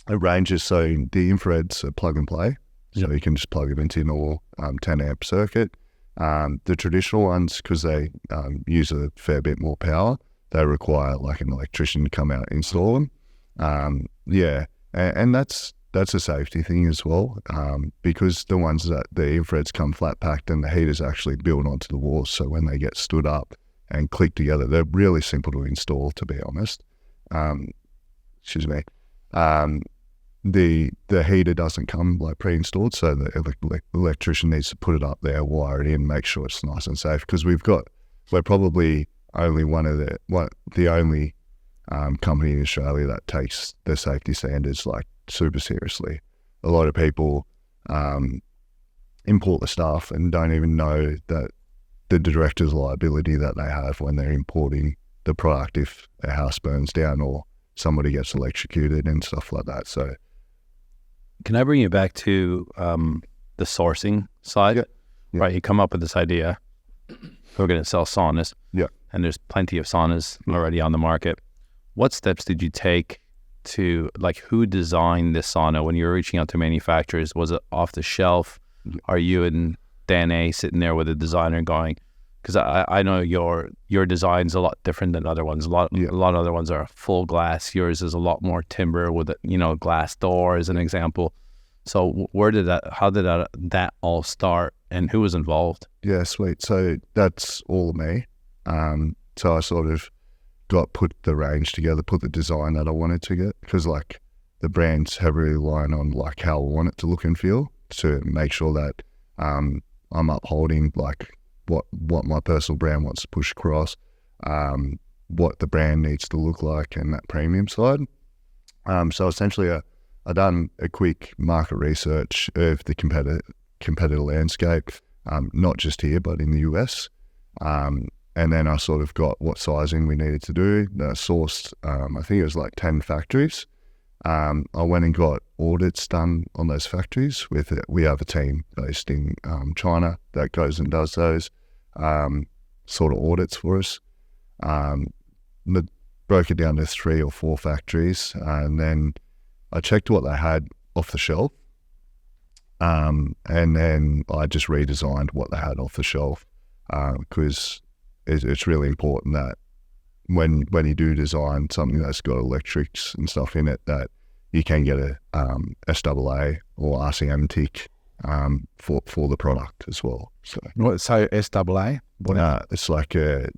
ranges. So the infrared's a plug and play, so you can just plug it into an 10 amp circuit. The traditional ones, because they use a fair bit more power, they require like an electrician to come out and install them. And that's a safety thing as well, because the ones that the infrareds come flat packed and the heaters actually build onto the walls. So when they get stood up and click together, they're really simple to install, to be honest. Excuse me. The heater doesn't come like pre-installed, so the electrician needs to put it up there, wire it in, make sure it's nice and safe. Because we're probably only the only company in Australia that takes their safety standards like super seriously. A lot of people import the stuff and don't even know that the director's liability that they have when they're importing the product if a house burns down or somebody gets electrocuted and stuff like that. So, can I bring you back to the sourcing side? Right, you come up with this idea. We're going to sell saunas. And there's plenty of saunas already on the market. What steps did you take to, like, who designed this sauna when you were reaching out to manufacturers? Was it off the shelf? Are you and Dan A sitting there with a designer going, because I know your design's a lot different than other ones. A lot of other ones are full glass. Yours is a lot more timber with glass door as an example. So how did that all start, and who was involved? Yeah, sweet. So that's all of me. So I sort of put the range together, put the design that I wanted to get, because like the brand's heavily relying on like how I want it to look and feel to make sure that I'm upholding like what my personal brand wants to push across, what the brand needs to look like, and that premium side. So essentially I done a quick market research of the competitor landscape, not just here but in the US. And then I sort of got what sizing we needed to do. Sourced, I think it was like 10 factories, I went and got audits done on those factories. We have a team based in China that goes and does those sort of audits for us. Broke it down to 3 or 4 factories, and then I checked what they had off the shelf, and then I just redesigned what they had off the shelf, because it's really important that when you do design something that's got electrics and stuff in it, that you can get a SAA or RCM tick for the product as well. So SAA? it's like a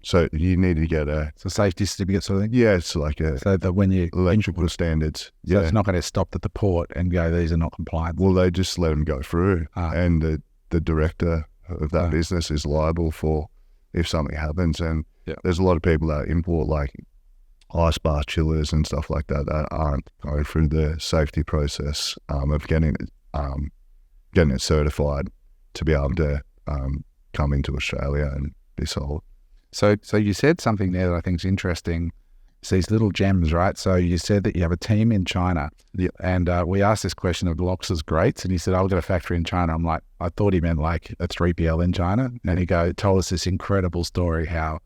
so you need to get It's a safety certificate sort of thing? yeah, it's like a So that when you electrical standards. So it's not going to stop at the port and go, these are not compliant. Well, they just let them go through, and the director of that business is liable for if something happens. And there's a lot of people that import like ice bar chillers and stuff like that aren't going through the safety process of getting it certified to be able to come into Australia and be sold. So you said something there that I think is interesting. It's these little gems, right? So you said that you have a team in China. Yeah. And we asked this question of Lox's Greats, and he said, I'll get a factory in China. I'm like, I thought he meant like a 3PL in China. And he told us this incredible story how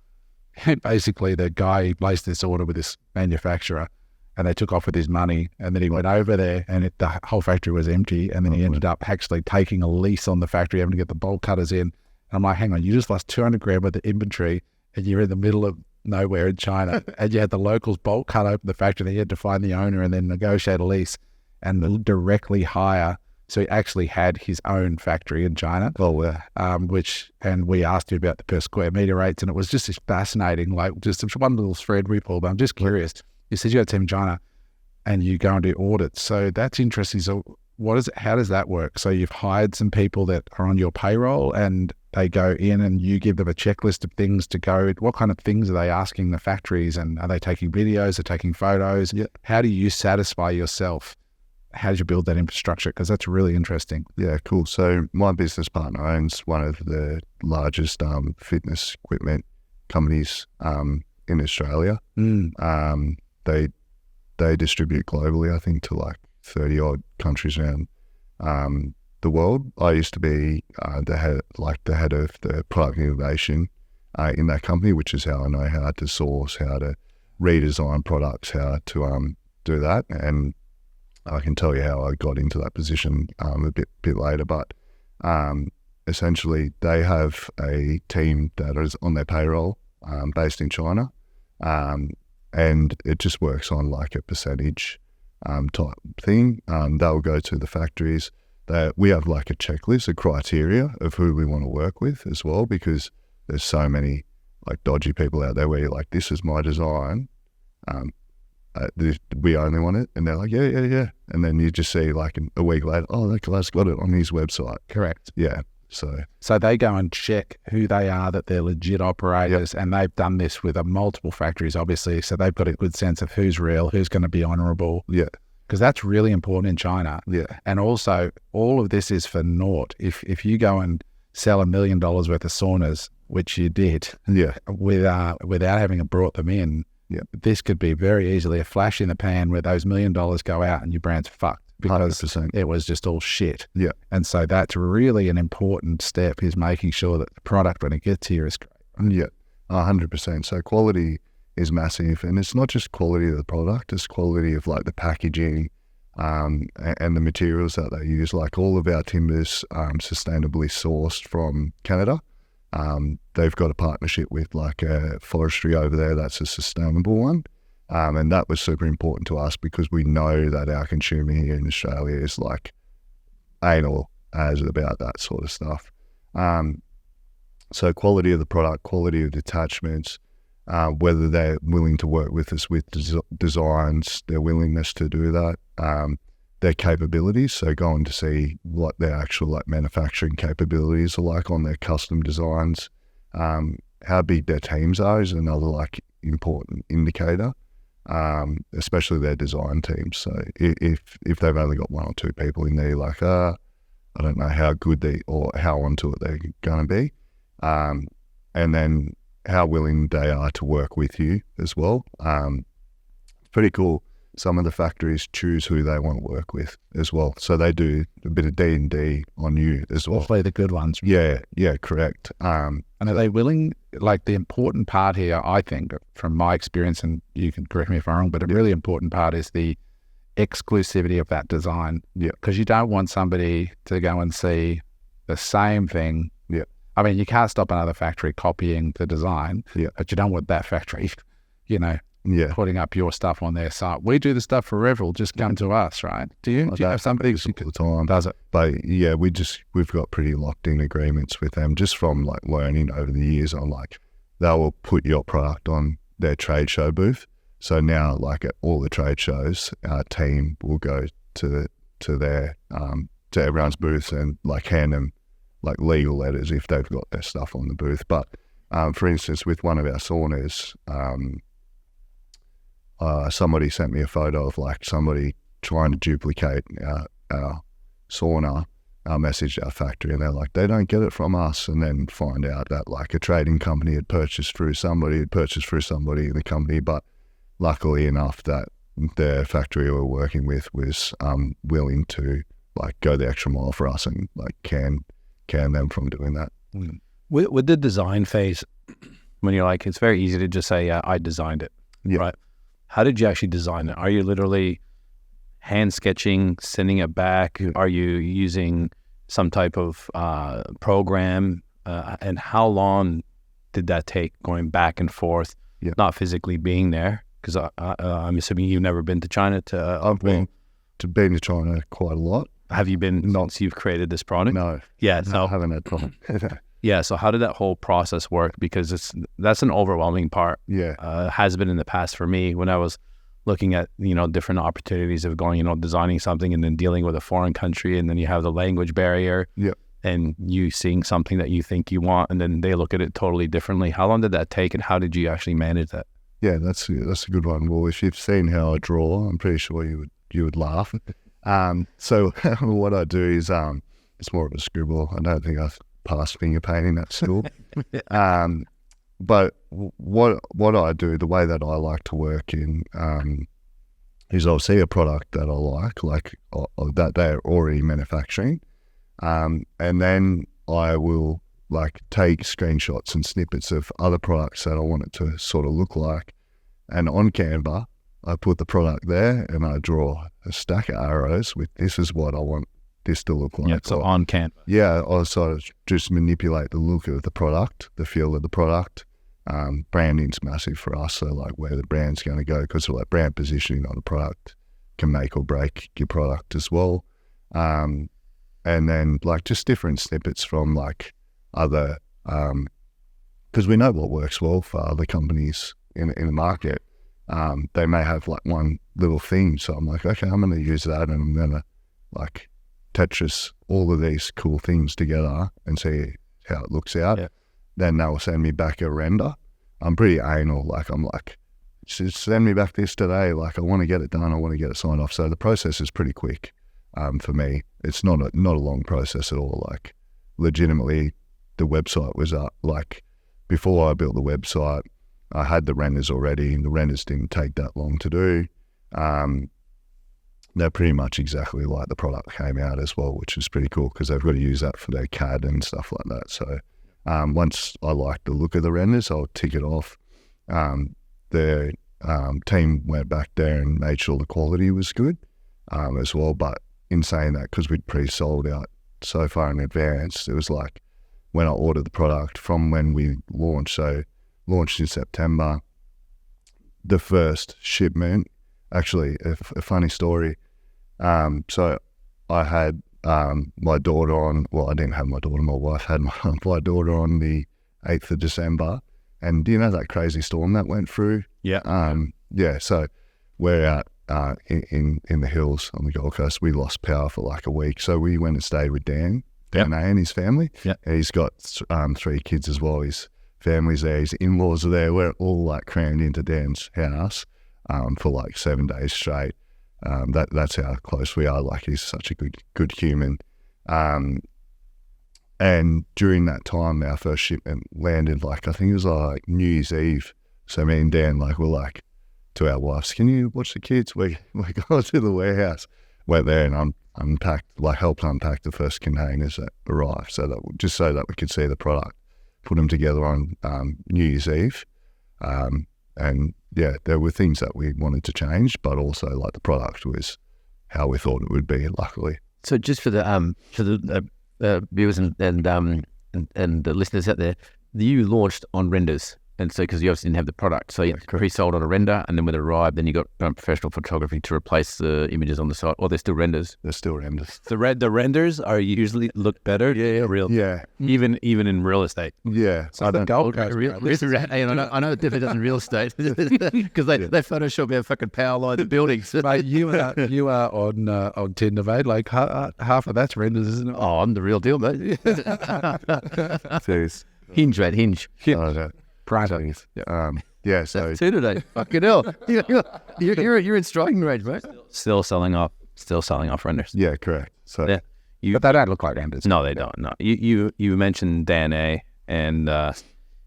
basically the guy placed this order with this manufacturer, and they took off with his money, and then he went over there, and the whole factory was empty, and then he ended up actually taking a lease on the factory, having to get the bolt cutters in. And I'm like, hang on, you just lost 200 grand worth of inventory, and you're in the middle of nowhere in China, and you had the locals bolt cut open the factory, then you had to find the owner and then negotiate a lease and directly hire. So he actually had his own factory in China. And we asked him about the per square meter rates, and it was just fascinating, like just one little thread we pulled. But I'm just curious. You said you had a team in China and you go and do audits. So that's interesting. So how does that work? So you've hired some people that are on your payroll, and they go in and you give them a checklist of things to go. What kind of things are they asking the factories, and are they taking videos, are taking photos? Yeah. How do you satisfy yourself? How did you build that infrastructure? Because that's really interesting. Yeah, cool. So my business partner owns one of the largest fitness equipment companies in Australia. They distribute globally, I think, to like 30 odd countries around the world. I used to be the head of the product innovation in that company, which is how I know how to source, how to redesign products, how to do that. And I can tell you how I got into that position a bit later. But essentially, they have a team that is on their payroll based in China, and it just works on like a percentage type thing. They'll go to the factories. We have like a checklist, a criteria of who we want to work with as well, because there's so many like dodgy people out there where you're like, this is my design. We only want it. And they're like, yeah. And then you just see like a week later, oh, that guy's got it on his website. Correct. Yeah. So they go and check who they are, that they're legit operators, and they've done this with multiple factories, obviously. So they've got a good sense of who's real, who's going to be honourable. Yeah. Because that's really important in China. Yeah. And also, all of this is for naught. If you go and sell $1 million worth of saunas, which you did, without having brought them in, this could be very easily a flash in the pan where those $1 million go out and your brand's fucked because 100%. It was just all shit. Yeah. And so that's really an important step, is making sure that the product, when it gets here, is great. Yeah, 100%. So quality is massive, and it's not just quality of the product, it's quality of like the packaging and the materials that they use. Like all of our timbers sustainably sourced from Canada. They've got a partnership with like a forestry over there that's a sustainable one. And that was super important to us because we know that our consumer here in Australia is like anal as about that sort of stuff. So quality of the product, quality of detachments, whether they're willing to work with us with designs, their willingness to do that, their capabilities. So going to see what their actual like manufacturing capabilities are like on their custom designs, how big their teams are is another like important indicator. Especially their design teams. So if they've only got 1 or 2 people in there, you're like, I don't know how good or how onto it they're going to be. And then how willing they are to work with you as well. It's pretty cool. some of the factories choose who they want to work with as well. So they do a bit of D&D on you as well. Play the good ones. Yeah, correct. And are they willing, like the important part here, I think, from my experience, and you can correct me if I'm wrong, but a really important part is the exclusivity of that design. Yeah. Because you don't want somebody to go and see the same thing. Yeah. I mean, you can't stop another factory copying the design, but you don't want that factory, putting up your stuff on their site. We do the stuff for Revel, just come to us, right? Do you have somebody all the time? Does it? But yeah, we've got pretty locked in agreements with them just from like learning over the years on like, they will put your product on their trade show booth. So now like at all the trade shows, our team will go to their, to everyone's booths and like hand them like legal letters if they've got their stuff on the booth. But for instance, with one of our saunas, somebody sent me a photo of like somebody trying to duplicate our sauna, our message, our factory, and they're like, they don't get it from us, and then find out that like a trading company had purchased through somebody in the company, but luckily enough that the factory we were working with was willing to like go the extra mile for us and like can them from doing that. With the design phase, when you're like, it's very easy to just say, I designed it, right? How did you actually design it? Are you literally hand sketching, sending it back? Are you using some type of program? And how long did that take going back and forth, not physically being there? Because I'm assuming you've never been to China. I've been to China quite a lot. Have you been since you've created this product? No. Yeah. No, I haven't had time. Yeah. So how did that whole process work? Because that's an overwhelming part. Yeah. Has been in the past for me when I was looking at, different opportunities of going, designing something and then dealing with a foreign country, and then you have the language barrier. Yeah. And you seeing something that you think you want, and then they look at it totally differently. How long did that take, and how did you actually manage that? Yeah, that's a good one. Well, if you've seen how I draw, I'm pretty sure you would laugh. So what I do is it's more of a scribble. I don't think I've passed finger painting at school. But what I do, the way that I like to work in, is I'll see a product that I like that they're already manufacturing, and then I will like take screenshots and snippets of other products that I want it to sort of look like, and on Canva I put the product there and I draw a stack of arrows with this is what I want this to look like. Yeah, so on Canva. Yeah, I sort of just manipulate the look of the product, the feel of the product. Branding's massive for us, so like where the brand's going to go, because like brand positioning on the product can make or break your product as well. And then like just different snippets from like other, because we know what works well for other companies in the market. They may have like one little theme, so I'm like, okay, I'm going to use that, and I'm going to like Tetris all of these cool things together and see how it looks out. Yeah. Then they'll send me back a render. I'm pretty anal, like I'm like, just send me back this today, like I want to get it done, I want to get it signed off. So the process is pretty quick for me. It's not a long process at all. Like legitimately the website was up, like before I built the website, I had the renders already, and the renders didn't take that long to do. They're pretty much exactly like the product came out as well, which is pretty cool because they've got to use that for their CAD and stuff like that. So once I like the look of the renders, I'll tick it off. The team went back there and made sure the quality was good as well. But in saying that, because we'd pre-sold out so far in advance, it was like when I ordered the product from when we launched, so launched in September, the first shipment, actually a funny story. So I had my daughter on, well, I didn't have my daughter, my wife had my daughter on the 8th of December. And do you know that crazy storm that went through? Yeah. Yeah, so we're out in the hills on the Gold Coast. We lost power for like a week. So we went and stayed with Dan and his family. Yeah. He's got 3 kids as well. His family's there, his in-laws are there. We're all like crammed into Dan's house for like 7 days straight. That's how close we are. Like he's such a good human. And during that time, our first shipment landed like, I think it was like New Year's Eve. So me and Dan, like, we're like, to our wives, can you watch the kids? We go to the warehouse, went there and helped unpack the first containers that arrived, so that we could see the product, put them together on New Year's Eve. And yeah, there were things that we wanted to change, but also like the product was how we thought it would be, luckily. So just for the viewers and the listeners out there, you launched on renders, and so because you obviously didn't have the product, so you pre-sold on a render, and then when it arrived, then you got professional photography to replace the images on the site. Or they're still renders. They're still renders. The renders are usually look better. Real. Yeah. Even in real estate. Yeah. So the Gold Coast. I know it definitely does in real estate because they Photoshop our fucking power line to buildings. Mate, you are on Tinder, mate. Like half of that's renders, isn't it? Oh, I'm the real deal, mate. Jeez. Hinge, mate, Hinge. Printings. Yeah. So That's two today. Fucking hell. You're in striking range, mate. Still selling off renders. yeah, correct. So Yeah. But they don't look like renders. No, they don't. No, you mentioned Dan A, and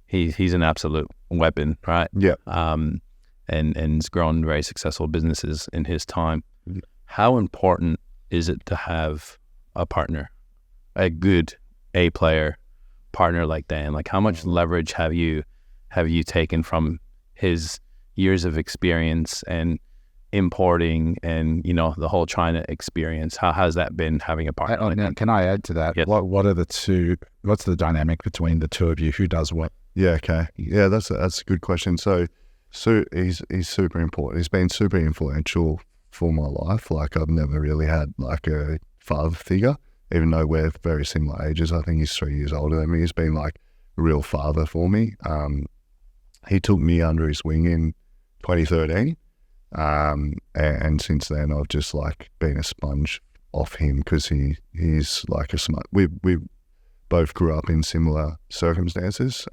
he's an absolute weapon, right? yeah. And has grown very successful businesses in his time. Mm-hmm. How important is it to have a partner, a good A player partner like Dan? Like, how much leverage have you taken from his years of experience and importing and the whole China experience? How has that been, having a partner like that? Can I add to that? Yes. What are the two? What's the dynamic between the two of you? Who does what? Yeah. Okay. Yeah, that's a good question. So he's super important. He's been super influential for my life. Like, I've never really had like a father figure, even though we're very similar ages. I think he's 3 years older than me. He's been like a real father for me. He took me under his wing in 2013. And since then I've just like been a sponge off him, because he's like a smart, we both grew up in similar circumstances,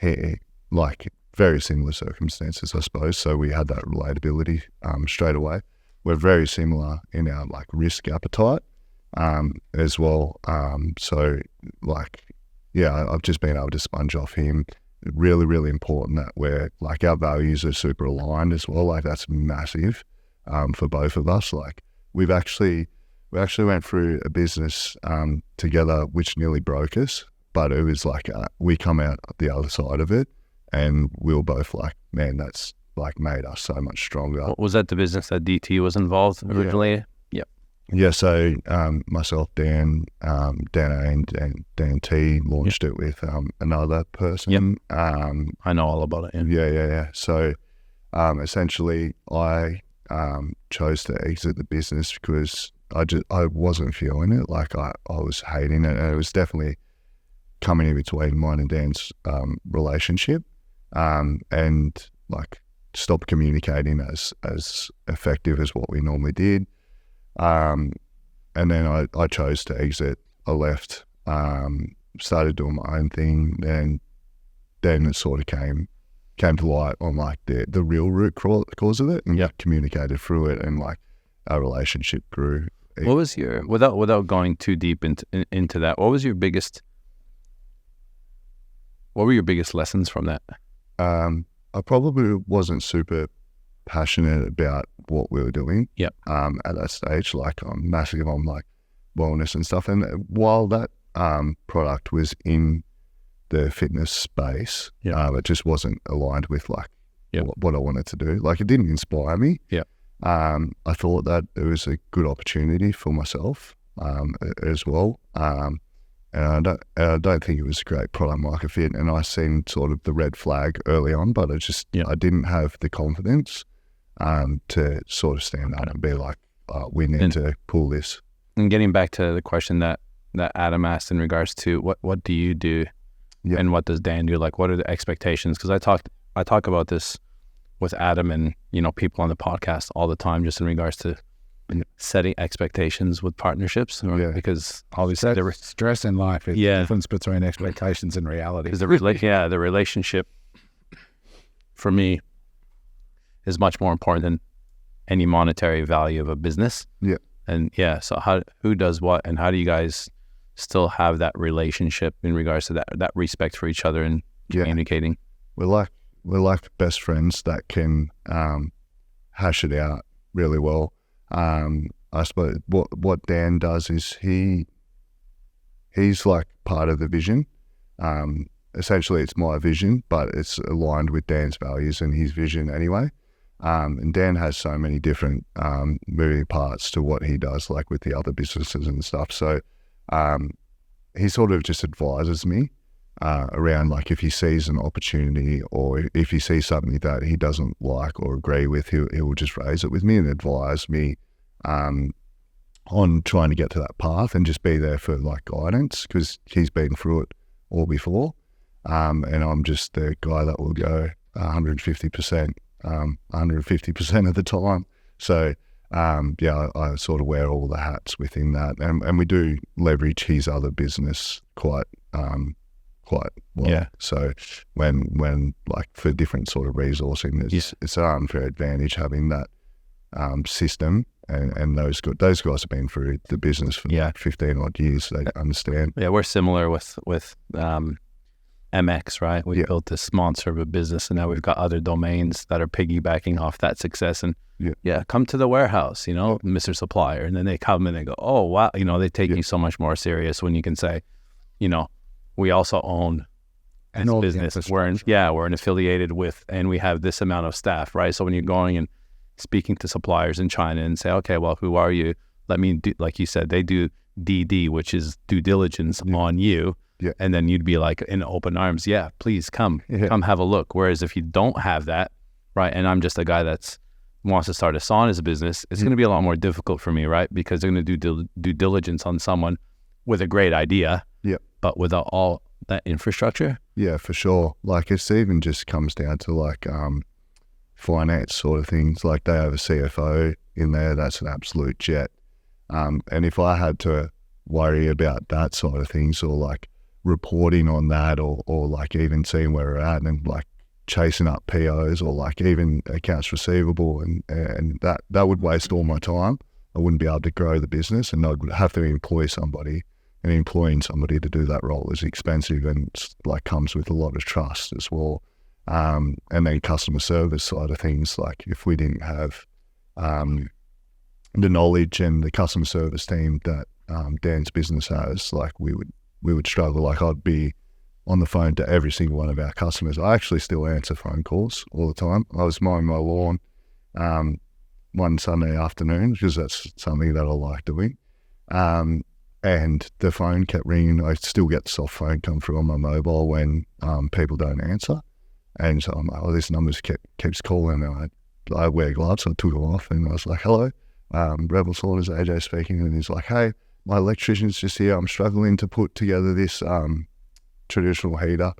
he like very similar circumstances, I suppose, so we had that relatability straight away. We're very similar in our like risk appetite as well, so like I've just been able to sponge off him. Really, really important that we're like, our values are super aligned as well. Like, that's massive for both of us. Like, we actually went through a business together which nearly broke us, but it was like we come out the other side of it, and we were both like, man, that's like made us so much stronger. Was that the business that DT was involved originally? Yeah, so myself, Dan A, and Dan T launched it with another person. I know all about it. Yeah. So essentially, I chose to exit the business because I wasn't feeling it. Like, I was hating it, and it was definitely coming in between mine and Dan's relationship, and like stopped communicating as effective as what we normally did. And then I chose to exit. I left, started doing my own thing, and then it sort of came to light on like the real root cause of it, and communicated through it, and like our relationship grew. What was your, without going too deep into that, what were your biggest lessons from that? I probably wasn't super passionate about what we were doing. Yep. At that stage, like, I'm massive on like wellness and stuff. And while that product was in the fitness space, it just wasn't aligned with like what I wanted to do. Like, it didn't inspire me. Yeah. I thought that it was a good opportunity for myself as well. And I don't think it was a great product market fit. And I seen sort of the red flag early on, but I didn't have the confidence to sort of stand up and be like, we need to pull this. And getting back to the question that Adam asked in regards to what do you do, and what does Dan do? Like, what are the expectations? Because I talk about this with Adam and people on the podcast all the time, just in regards to setting expectations with partnerships, because obviously the stress in life is the difference between expectations and reality. Because the relationship for me is much more important than any monetary value of a business. Yeah. And so who does what, and how do you guys still have that relationship in regards to that respect for each other and communicating? We're we're like best friends that can hash it out really well. I suppose what Dan does is he's like part of the vision. Essentially, it's my vision, but it's aligned with Dan's values and his vision anyway. And Dan has so many different moving parts to what he does, like with the other businesses and stuff. So he sort of just advises me around, like, if he sees an opportunity or if he sees something that he doesn't like or agree with, he will just raise it with me and advise me on trying to get to that path and just be there for like guidance, because he's been through it all before. And I'm just the guy that will go 150%, 150% of the time. So I sort of wear all the hats within that, and we do leverage his other business quite well. Yeah. So when like for different sort of resourcing, it's an unfair advantage having that system. And those guys have been through the business for 15 odd years. So they understand. Yeah, we're similar with MX, right? We built this monster of a business, and now we've got other domains that are piggybacking off that success. And come to the warehouse, Mr. Supplier. And then they come and they go, oh, wow. They take you so much more serious when you can say, we also own this business. We're an affiliated with, and we have this amount of staff, right? So when you're going and speaking to suppliers in China and say, okay, well, who are you? Let me do, like you said, they do DD, which is due diligence on you. Yeah. And then you'd be like in open arms, please come have a look. Whereas if you don't have that, right, and I'm just a guy that's wants to start a saunas business, it's going to be a lot more difficult for me, right? Because they're going to do due diligence on someone with a great idea, but without all that infrastructure. Yeah, for sure. Like, it's even just comes down to like finance sort of things. Like, they have a CFO in there that's an absolute jet. And if I had to worry about that side of things, or like reporting on that, or like even seeing where we're at and like chasing up POs, or like even accounts receivable, and that would waste all my time. I wouldn't be able to grow the business, and I'd have to employ somebody, and employing somebody to do that role is expensive and like comes with a lot of trust as well. And then customer service side of things, like if we didn't have the knowledge and the customer service team that Dan's business has, like we would struggle. Like, I'd be on the phone to every single one of our customers. I actually still answer phone calls all the time. I was mowing my lawn one Sunday afternoon, because that's something that I like doing. And the phone kept ringing. I still get the soft phone come through on my mobile when people don't answer. And so I'm like, oh, this number keeps calling. And I wear gloves, so I took them off, and I was like, hello, Revel Saunas, AJ speaking. And he's like, hey, my electrician's just here. I'm struggling to put together this traditional heater.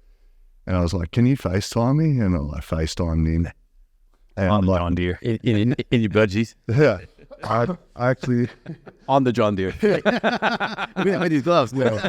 And I was like, can you FaceTime me? And I like FaceTimed him. And on the like, John Deere. In your budgies. Yeah. I actually... On the John Deere. With his gloves. Yeah.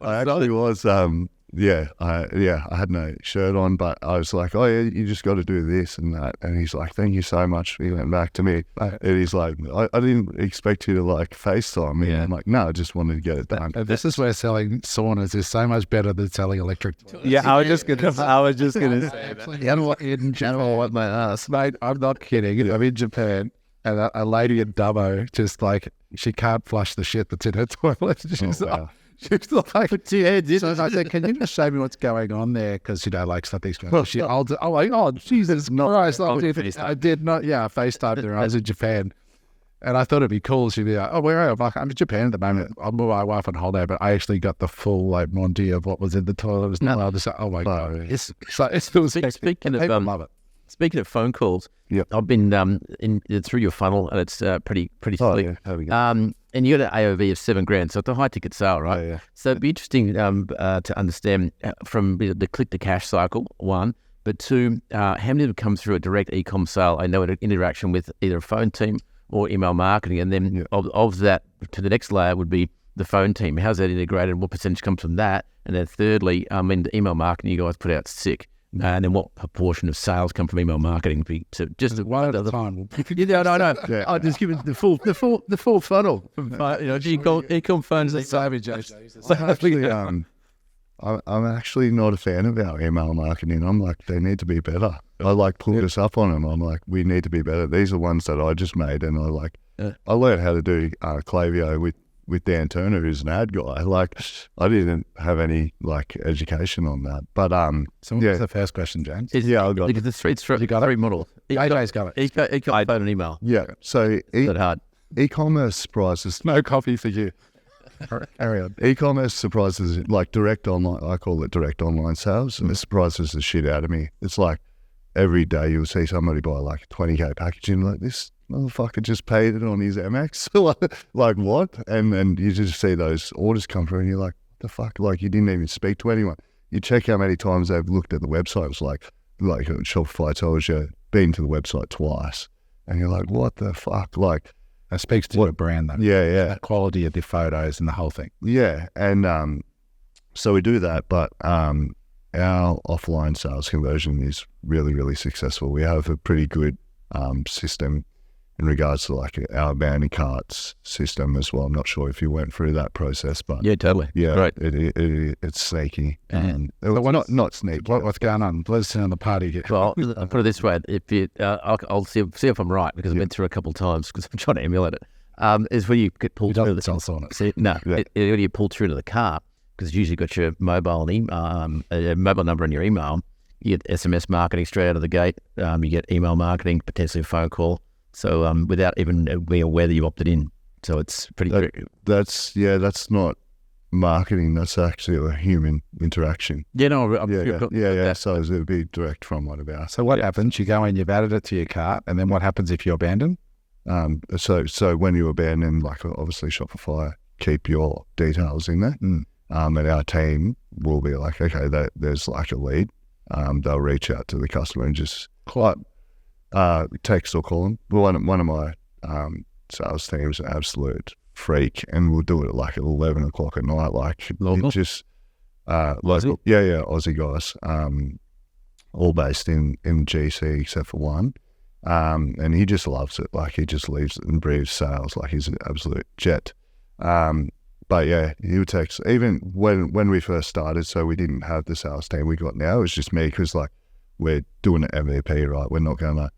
I actually was... I had no shirt on, but I was like, oh yeah, you just got to do this and that. And he's like, thank you so much. He went back to me, and he's like, I didn't expect you to like FaceTime me. I'm like, no, I just wanted to get it done. This is where selling saunas is so much better than selling electric. Yeah, I was just gonna say that. In Japan, what my ass, mate, I'm not kidding. I'm in Japan, and a lady in Dubbo, just like, she can't flush the shit that's in her toilet. She's wow. She's like, so I said, can you just show me what's going on there? Because, like, something's going on. Oh, Jesus Christ. I did not, I FaceTimed her. I was in Japan. And I thought it'd be cool. She'd be like, oh, where are you? I'm like, I'm in Japan at the moment. I'm with my wife on holiday, but I actually got the full, like, Monty of what was in the toilet. It was not allowed to say, oh, my God. It's still Speaking people of love it. Speaking of phone calls, I've been through your funnel, and it's pretty slick. And you got an AOV of $7,000, so it's a high ticket sale, right? Oh, yeah. So it'd be interesting to understand from the click to cash cycle, one, but two, how many have come through a direct e-com sale? I know an interaction with either a phone team or email marketing, and then of that to the next layer would be the phone team. How's that integrated, and what percentage comes from that? And then thirdly, the email marketing you guys put out sick. And then what proportion of sales come from email marketing? So just one at a time. No. I'll just give it the full funnel. From, e-com phones. Savage, I'm actually not a fan of our email marketing. I'm like, they need to be better. I like pulled us up on them. I'm like, we need to be better. These are ones that I just made, and I learned how to do Klaviyo with Dan Turner, who's an ad guy. Like, I didn't have any like education on that. But So what's the first question, James? yeah, I got Because it's You got it? three model. AJ's got it. He got phone and email. yeah. So That hard. e-commerce surprises. No coffee for you. Carry on. E-commerce surprises, like direct online, I call it direct online sales, and it surprises the shit out of me. It's like every day you'll see somebody buy like a 20K package and like, this motherfucker just paid it on his Amex. Like what? And then you just see those orders come through and you're like, what the fuck? Like you didn't even speak to anyone. You check how many times they've looked at the website. It's like Shopify tells you, been to the website twice. And you're like, what the fuck? Like, It speaks to your brand, though. yeah. The quality of the photos and the whole thing. Yeah, and so we do that, but our offline sales conversion is really, really successful. We have a pretty good system in regards to like our abandoned carts system as well. I'm not sure if you went through that process, but Yeah, totally. yeah, Right. it's sneaky. And not sneaky. What's going on? Let's on the party here. Well, I'll put it this way: if you, I'll see if I'm right because I've been through a couple of times because I'm trying to emulate it. Is when you get pulled He through doesn't the sell saunas. See, no, Yeah. when you pull through to the car because it's usually got your mobile and mobile number and your email. You get SMS marketing straight out of the gate. You get email marketing, potentially a phone call. So without even being aware that you opted in. So it's pretty tricky. That's not marketing. That's actually a human interaction. Yeah, no, I'm Yeah, sure yeah, you've got yeah. that. So it would be direct from one of ours. So what happens? You go in, you've added it to your cart, and then what happens if you abandon? So when you abandon, like obviously Shopify, keep your details in there. And our team will be like, okay, there's like a lead. They'll reach out to the customer and just text or call them. One of my sales team's an absolute freak, and we'll do it at like 11 o'clock at night. Like Local? just local, yeah, Aussie guys, all based in GC except for one. And he just loves it. Like he just lives and breathes sales. Like he's an absolute jet. But yeah, he would text even when we first started. So we didn't have the sales team we got now. It was just me because like we're doing an MVP, right? We're not going to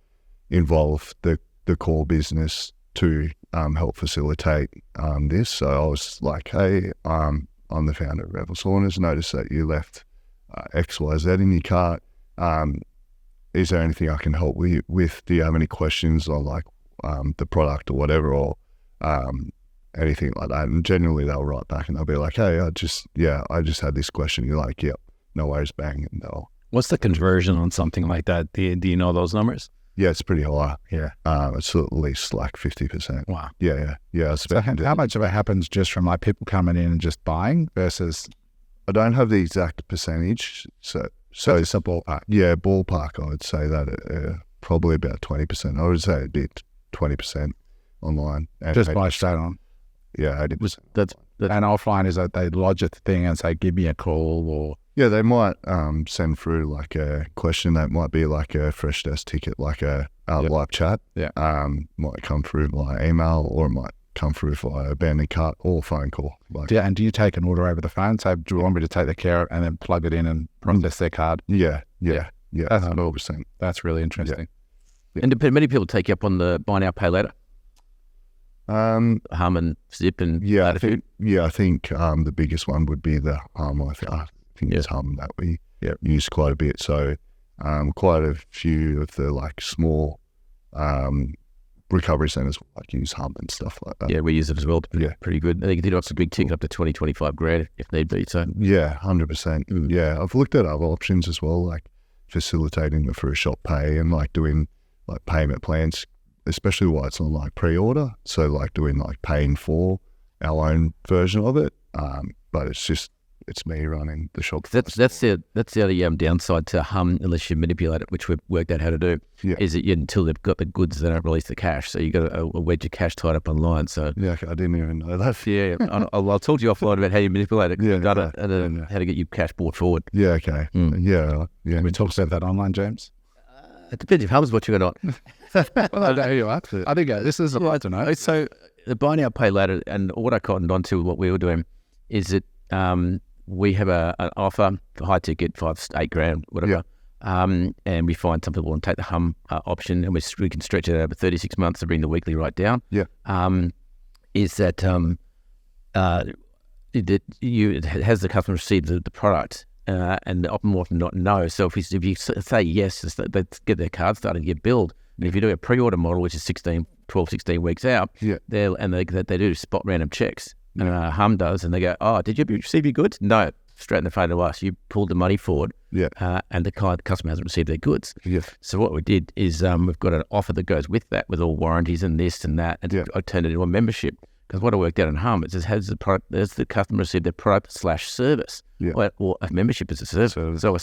involve the core business to help facilitate this. So I was like, hey, I'm the founder of Revel Saunas. Noticed that you left XYZ in your cart. Is there anything I can help you with? Do you have any questions on like the product or whatever, or anything like that? And generally they'll write back and they'll be like, hey, I just had this question. You're like, yep, no worries, bang. And What's the conversion on something like that? Do you know those numbers? yeah, it's pretty high. Yeah. It's at least like 50%. Wow. Yeah. So how much of it happens just from like people coming in and just buying versus I don't have the exact percentage. So it's a ballpark? yeah, ballpark, I would say that probably about 20%. I would say it'd be 20% online. And Just buy straight on. Yeah, 80%. That's And offline is that they lodge a thing and say, give me a call, or Yeah, they might send through like a question that might be like a fresh desk ticket, like a live chat. Yeah. Might come through via email, or it might come through via abandoned cart or phone call. Like, yeah. And do you take an order over the phone? So do you want me to take the care and then plug it in and process their card? yeah, That's 100%. That's really interesting. and many people take you up on the buy now, pay later. Hum and Zip and Yeah, Latitude. I think the biggest one would be the Hum. I think it's Hum that we use quite a bit. So quite a few of the like small recovery centres like use Hum and stuff like that. Yeah, we use it as well. Yeah. Pretty good. I think you did also big ticket up to 20-25 grand if need be. So Yeah, 100%. Mm. Yeah, I've looked at other options as well, like facilitating it through Shop Pay and like doing like payment plans, especially while it's on like pre-order. So like doing like paying for our own version of it. But it's me running the shop. that's the other downside to Hum, unless you manipulate it, which we've worked out how to do. Yeah. Is that until they've got the goods, they don't release the cash. So you got a wedge of cash tied up online. So Yeah, okay, I didn't even know that. yeah, I'll talk to you offline about how you manipulate it. 'cause Yeah, you've done yeah, it, and then yeah. how to get your cash brought forward. Yeah, okay. Mm. Yeah. We talked about that online, James. It depends if Hum's watching or not. Well, I know who you are. I think this is right to know. So the buy now, pay later, and what I cottoned onto what we were doing is that we have an offer for high ticket, 5 to 8 grand, whatever. And we find some people want to take the hum option, and we can stretch it over 36 months to bring the weekly right down. Is that has the customer received the product, and more often not no. So if you say yes, they get their card started, get billed. And if you do a pre-order model, which is 12, 16 weeks out, they do spot random checks. And Hum does, and they go, oh, did you receive your goods? No, straight in the face of us. You pulled the money forward, and the customer hasn't received their goods. So what we did is we've got an offer that goes with that, with all warranties and this and that, and I turned it into a membership. Because what I worked out in Hum, it says, has the customer received their product / service? Or a membership is a service. So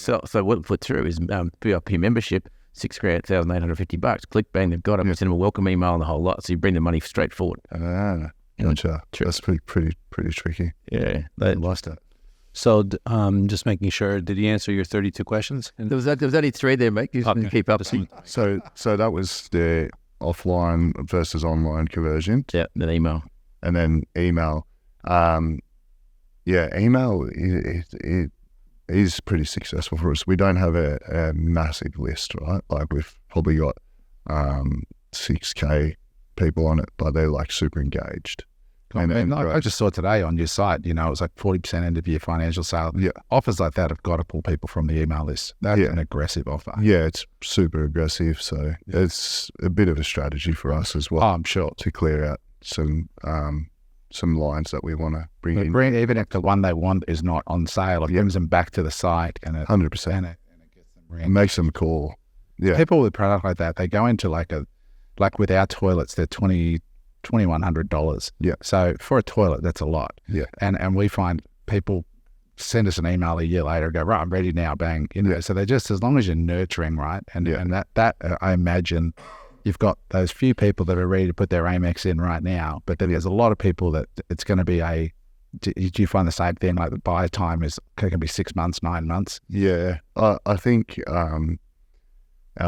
what we put through is VIP membership, $6,850. Click, bang, they've got it. We send them a welcome email and the whole lot. So you bring the money straight forward. Gotcha. That's pretty tricky. Yeah. I lost it. So just making sure, did he answer your 32 questions? There was only 3 there, mate. You can keep up. So that was the offline versus online conversion. Yeah, then email. And then email. Email it is pretty successful for us. We don't have a massive list, right? Like we've probably got 6K people on it, but they're like super engaged. I just saw today on your site, it was like 40% end of year financial sale. Offers like that have got to pull people from the email list. That's an aggressive offer. Yeah, it's super aggressive. So it's a bit of a strategy for us as well. Oh, I'm sure. To clear out some lines that we want to bring in. Even if the one they want is not on sale, it brings them back to the site. And 100%. And it gets them It makes them call. Yeah. People with product like that, they go into like with our toilets, they're $2,100. Yeah. So for a toilet, that's a lot. Yeah. And we find people send us an email a year later and go, right, I'm ready now, bang. So they're just, as long as you're nurturing, right? And that I imagine you've got those few people that are ready to put their Amex in right now, but then there's a lot of people that it's going to be do you find the same thing? Like the buy time can be 6 months, 9 months? Yeah. I think our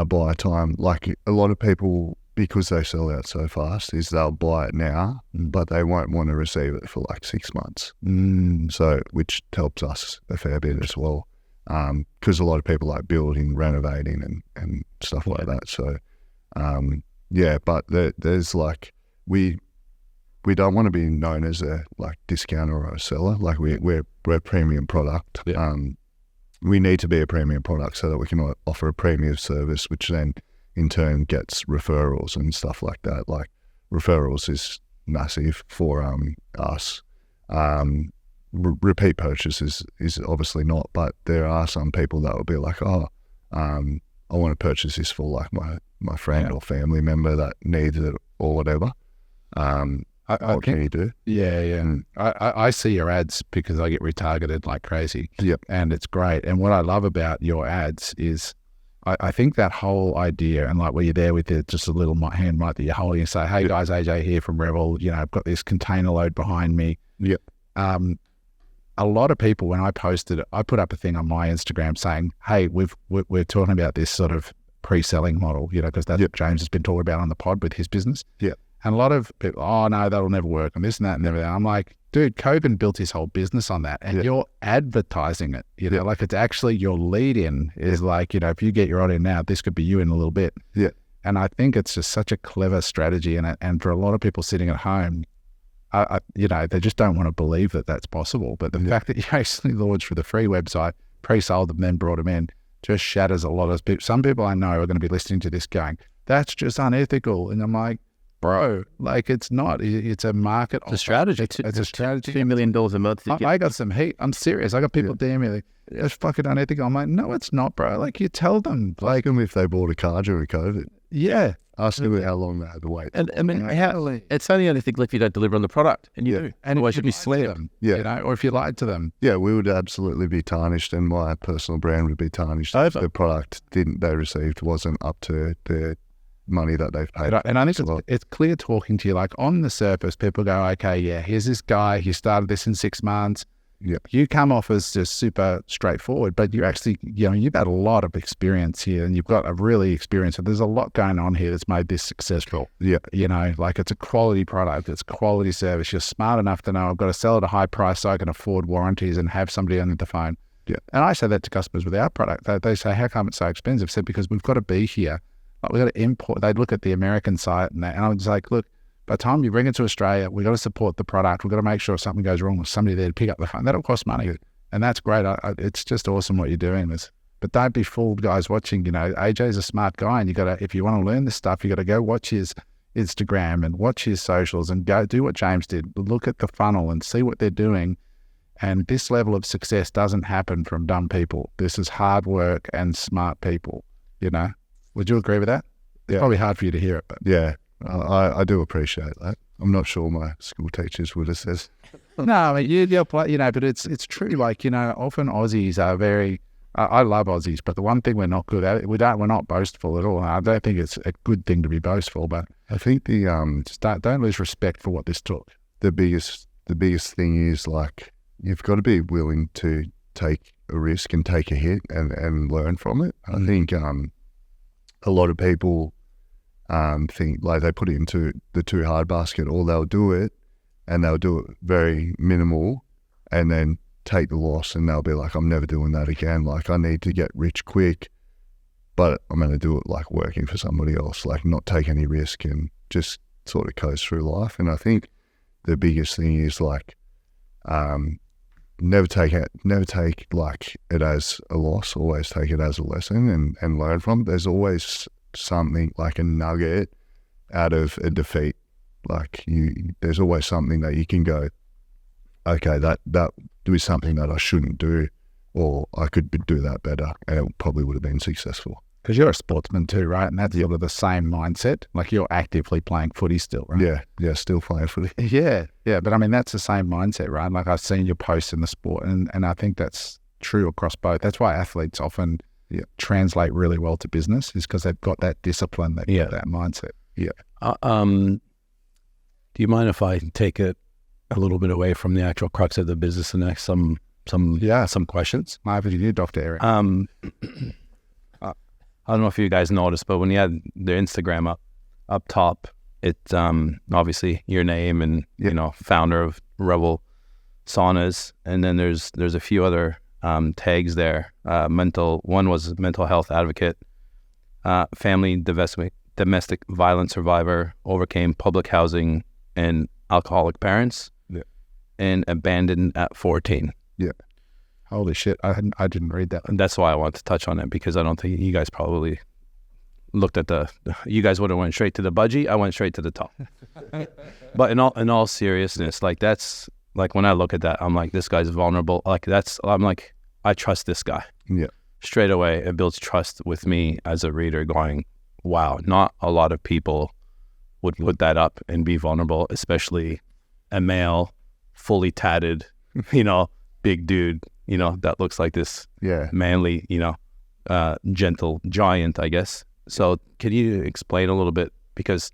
buy time, like a lot of people, because they sell out so fast, is they'll buy it now, but they won't want to receive it for like 6 months. So, which helps us a fair bit as well. Because a lot of people like building, renovating and stuff like that. So, but there's like, we don't want to be known as a like discounter or a seller. Like we're a premium product. We need to be a premium product so that we can offer a premium service, which then in turn gets referrals and stuff like that. Like referrals is massive for us. Repeat purchases is obviously not, but there are some people that will be like, I want to purchase this for like my friend or family member that needs it or whatever. What can you do? Yeah. I see your ads because I get retargeted like crazy. Yep. And it's great. And what I love about your ads is I think that whole idea, and like where you're there with just a little hand mic that you're holding and say, hey guys, AJ here from Revel, I've got this container load behind me. Yep. A lot of people, when I posted it, I put up a thing on my Instagram saying, hey, we're talking about this sort of pre-selling model, because that's what James has been talking about on the pod with his business. Yeah. And a lot of people, oh no, that'll never work, and this and that and everything. I'm like, dude, Kogan built his whole business on that, and you're advertising it. Like it's actually your lead in is like, if you get your audience now, this could be you in a little bit. Yeah. And I think it's just such a clever strategy, and for a lot of people sitting at home, they just don't want to believe that that's possible. But the fact that you actually launched with a free website, pre-sold them, then brought them in, just shatters a lot of people. Some people I know are going to be listening to this going, that's just unethical. And I'm like, bro, like it's not. It's a market. It's a strategy. It's a strategy. $2 million a month. I got some heat. I'm serious. I got people DM me like, it's fucking unethical. I'm like, no, it's not, bro. Like you tell them. Like them if they bought a car during COVID. Yeah. Ask them how long they had to wait. And I mean, it's only unethical if you don't deliver on the product, and you do. And otherwise you'd be slammed. Or if you lied to them. Yeah, we would absolutely be tarnished, and my personal brand would be tarnished if the product they received wasn't up to the money that they've paid. And I think it's clear talking to you. Like on the surface, people go, okay, yeah, here's this guy. He started this in 6 months. Yeah. You come off as just super straightforward, but you actually, you've had a lot of experience here, and you've got a really experience. There's a lot going on here that's made this successful. Yeah. Like it's a quality product, it's quality service. You're smart enough to know I've got to sell at a high price so I can afford warranties and have somebody on the phone. Yeah. And I say that to customers with our product. They say, how come it's so expensive? I said, because we've got to be here. Like we've got to import. They'd look at the American site and I'm just like, look, by the time you bring it to Australia, we've got to support the product. We've got to make sure if something goes wrong with somebody there to pick up the phone. That'll cost money. And that's great. It's just awesome what you're doing. But don't be fooled, guys, watching. AJ's a smart guy, and if you want to learn this stuff, you got to go watch his Instagram and watch his socials and go do what James did. Look at the funnel and see what they're doing. And this level of success doesn't happen from dumb people. This is hard work and smart people, Would you agree with that? It's Yeah. probably hard for you to hear it, but Yeah, I do appreciate that. I'm not sure my school teachers would have said. no, I mean, you'll play, but it's true. Like, often Aussies are very, I love Aussies, but the one thing we're not good at, we're not boastful at all. I don't think it's a good thing to be boastful, but I think the just don't lose respect for what this took. the biggest thing is like you've got to be willing to take a risk and take a hit and learn from it. I think a lot of people think like they put it into the too hard basket, or they'll do it and they'll do it very minimal and then take the loss, and they'll be like, I'm never doing that again. Like I need to get rich quick, but I'm going to do it like working for somebody else, like not take any risk and just sort of coast through life. And I think the biggest thing is like never take like it as a loss, always take it as a lesson and learn from it. There's always something like a nugget out of a defeat. Like there's always something that you can go, okay, that is something that I shouldn't do, or I could do that better, and it probably would have been successful. Because you're a sportsman too, right? And that's sort of the same mindset. Like you're actively playing footy still, right? Yeah, still playing footy. Yeah. But I mean, that's the same mindset, right? Like I've seen your posts in the sport, and I think that's true across both. That's why athletes often translate really well to business, is because they've got that discipline, they've got that mindset. Yeah. Do you mind if I take it a little bit away from the actual crux of the business and ask some questions? Over to you, Dr. Eric. I don't know if you guys noticed, but when you had their Instagram up top, it's obviously your name and founder of Revel Saunas, and then there's a few other tags there. One was mental health advocate, family domestic violence survivor, overcame public housing and alcoholic parents, and abandoned at 14. Yeah. Holy shit, I didn't read that. And that's why I wanted to touch on it, because I don't think you guys probably looked at you guys would have went straight to the budgie. I went straight to the top. But in all seriousness, like that's like when I look at that, I'm like, this guy's vulnerable. I'm like, I trust this guy. Yeah. Straight away, it builds trust with me as a reader going, wow, not a lot of people would put that up and be vulnerable, especially a male, fully tatted, big dude, that looks like this manly, gentle giant, I guess. So can you explain a little bit, because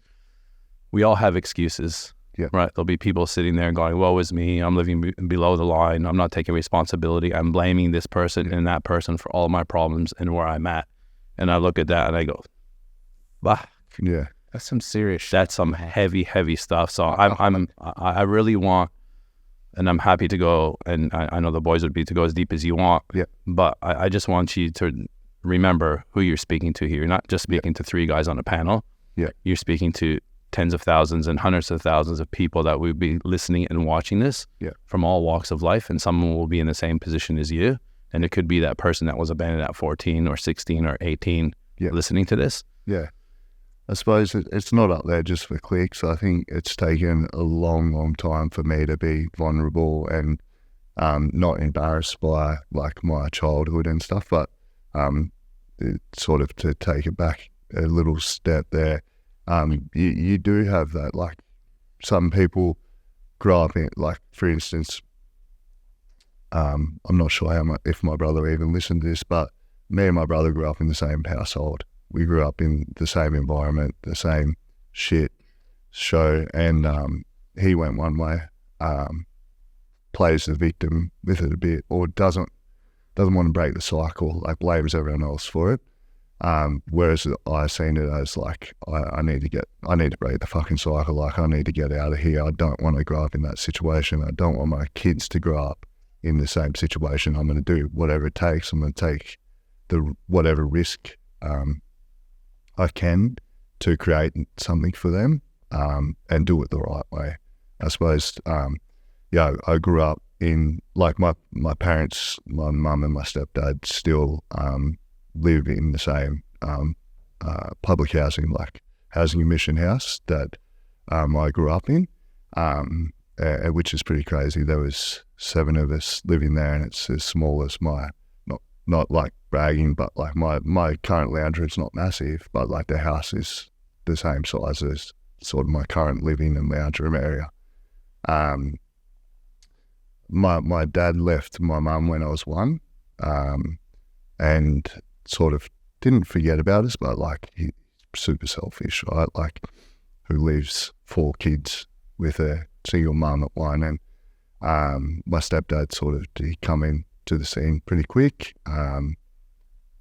we all have excuses, right? There'll be people sitting there going, woe is me, I'm living below the line, I'm not taking responsibility, I'm blaming this person and that person for all my problems and where I'm at. And I look at that and I go, bah. Yeah. That's some serious shit. That's some heavy stuff. So I really want, and I'm happy to go, and I know the boys would be to go as deep as you want. Yeah. But I just want you to remember who you're speaking to here. You're not just speaking to three guys on a panel. Yeah. You're speaking to tens of thousands and hundreds of thousands of people that will be listening and watching this from all walks of life, and someone will be in the same position as you. And it could be that person that was abandoned at 14 or 16 or 18 listening to this. Yeah. I suppose it's not up there just for clicks. I think it's taken a long time for me to be vulnerable and not embarrassed by like my childhood and stuff, but sort of to take it back a little step there. You do have that, like some people grow up in, like for instance, I'm not sure if my brother even listened to this, but me and my brother grew up in the same household. We grew up in the same environment, the same shit show, and he went one way, plays the victim with it a bit, or doesn't want to break the cycle, like blames everyone else for it. Whereas I seen it as like, I need to break the fucking cycle. Like, I need to get out of here. I don't want to grow up in that situation. I don't want my kids to grow up in the same situation. I'm going to do whatever it takes. I'm going to take whatever risk I can to create something for them, and do it the right way. I suppose, I grew up in, like, my parents, my mum and my stepdad still live in the same public housing, like housing and mission house that I grew up in, which is pretty crazy. There was 7 of us living there, and it's as small as not like bragging, but like my current lounge room's not massive, but like the house is the same size as sort of my current living and lounge room area. My dad left my mum when I was 1, and sort of didn't forget about us, but like, he's super selfish, right? Like, who leaves 4 kids with a single mum at 1, and my stepdad sort of did come in to the scene pretty quick.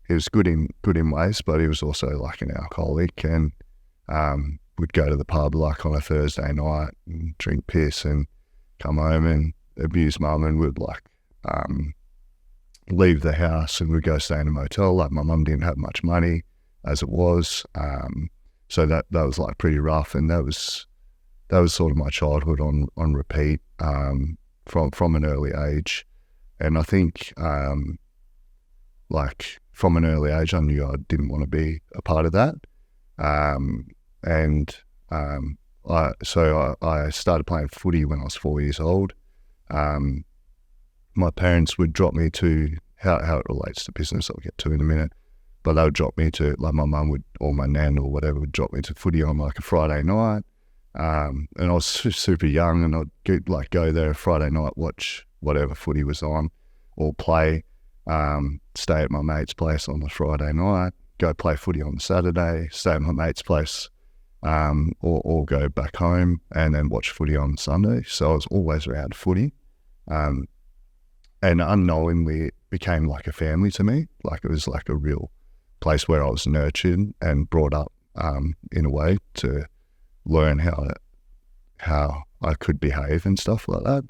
He was good in ways, but he was also like an alcoholic, and would go to the pub like on a Thursday night and drink piss and come home and abuse mum, and would like leave the house and would go stay in a motel. Like, my mum didn't have much money as it was, so that was like pretty rough, and that was sort of my childhood on repeat, from an early age. And I think like from an early age I knew I didn't want to be a part of that, I started playing footy when I was 4 years old. My parents would drop me to, how it relates to business I'll get to in a minute, but they would drop me to, like, my mum would, or my nan or whatever, would drop me to footy on like a Friday night, and I was super young, and I'd go there Friday night, watch whatever footy was on, or play, stay at my mate's place on the Friday night, go play footy on the Saturday, stay at my mate's place, or go back home and then watch footy on Sunday. So I was always around footy, and unknowingly it became like a family to me. Like, it was like a real place where I was nurtured and brought up in a way to learn how I could behave and stuff like that.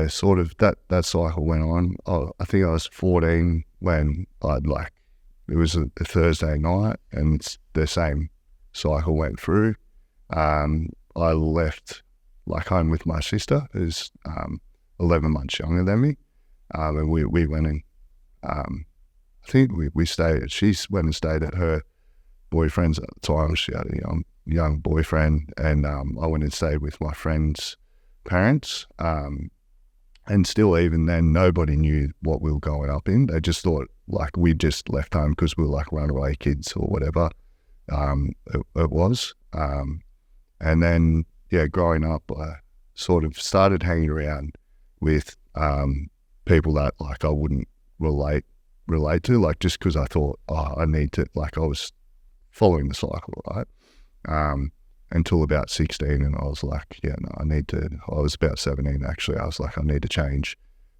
Sort of that cycle went on. I think I was 14 when it was a Thursday night, and the same cycle went through. I left like home with my sister, who's 11 months younger than me, and we went and I think we stayed. She went and stayed at her boyfriend's at the time. She had a young boyfriend, and I went and stayed with my friend's parents. And still, even then, nobody knew what we were going up in. They just thought like we just left home because we were like runaway kids or whatever it was. And then, growing up, I sort of started hanging around with people that like I wouldn't relate to, like, just because I thought, I need to, like, I was following the cycle, right? Until about 16, and I was like, I was about 17 actually. I was like, I need to change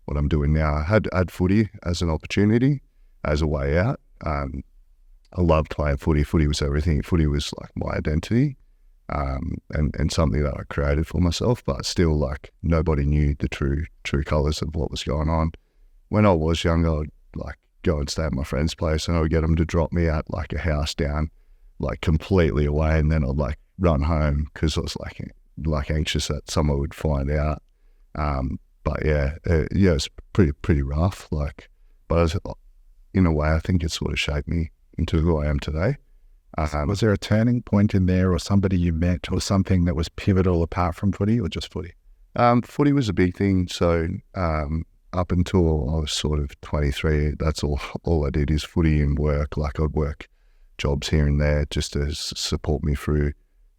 what I'm doing now. I had footy as an opportunity, as a way out. I loved playing footy. Footy was everything. Footy was like my identity, and something that I created for myself, but still, like, nobody knew the true colours of what was going on. When I was younger, I'd like go and stay at my friend's place, and I would get them to drop me at like a house down, like completely away, and then I'd like run home because I was like anxious that someone would find out. But it's pretty rough. Like, but in a way, I think it sort of shaped me into who I am today. Was there a turning point in there, or somebody you met, or something that was pivotal apart from footy, or just footy? Footy was a big thing. So up until I was sort of 23, that's all I did is footy and work. Like, I'd work jobs here and there just to support me through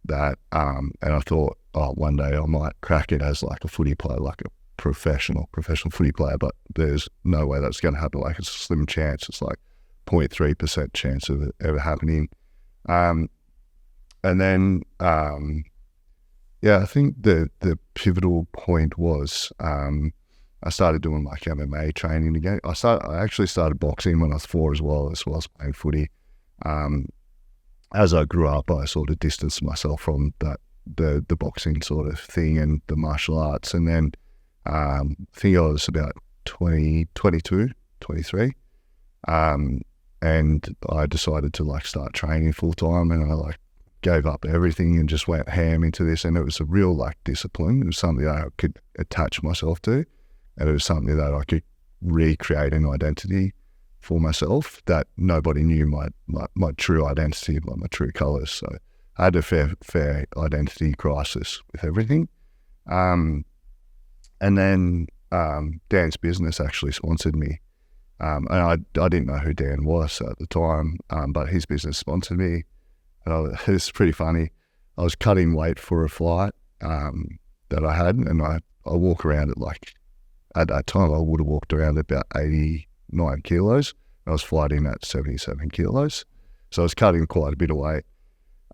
that. And I thought, one day I might crack it as like a footy player, like a professional footy player, but there's no way that's going to happen. Like, it's a slim chance. It's like 0.3% chance of it ever happening. And then, Yeah, I think the pivotal point was I started doing like MMA training again. I actually started boxing when I was 4 as well as playing footy. As I grew up, I sort of distanced myself from the boxing sort of thing and the martial arts. And then I think I was about 22, 23. And I decided to like start training full time, and I like gave up everything and just went ham into this. And it was a real like discipline. It was something that I could attach myself to, and it was something that I could recreate an identity for myself that nobody knew my true identity, like my true colours. So I had a fair identity crisis with everything. And then Dan's business actually sponsored me. And I didn't know who Dan was at the time, but his business sponsored me. And it was pretty funny. I was cutting weight for a flight that I had, and I walk around at that time I would have walked around about 89 kilos. I was flying at 77 kilos. So I was cutting quite a bit of weight.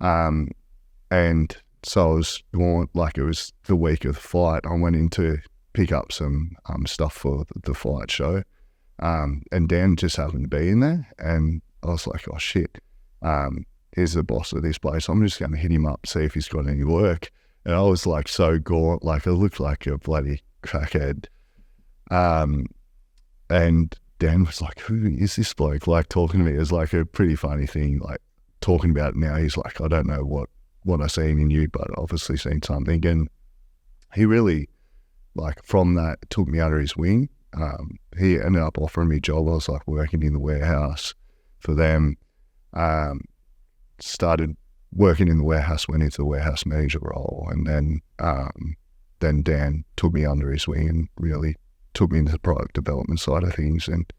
And so I was going, like it was the week of the flight, I went in to pick up some stuff for the flight show. And Dan just happened to be in there, and I was like, oh shit, here's the boss of this place. I'm just going to hit him up, see if he's got any work. And I was like so gaunt, like I looked like a bloody crackhead. And Dan was like, who is this bloke? Like talking to me. It was like a pretty funny thing, like talking about it now. He's like, I don't know what I seen in you, but obviously seen something. And he really, like from that, took me under his wing. He ended up offering me a job. I was like working in the warehouse for them. Started working in the warehouse, went into the warehouse manager role, and then Dan took me under his wing and really took me into the product development side of things. And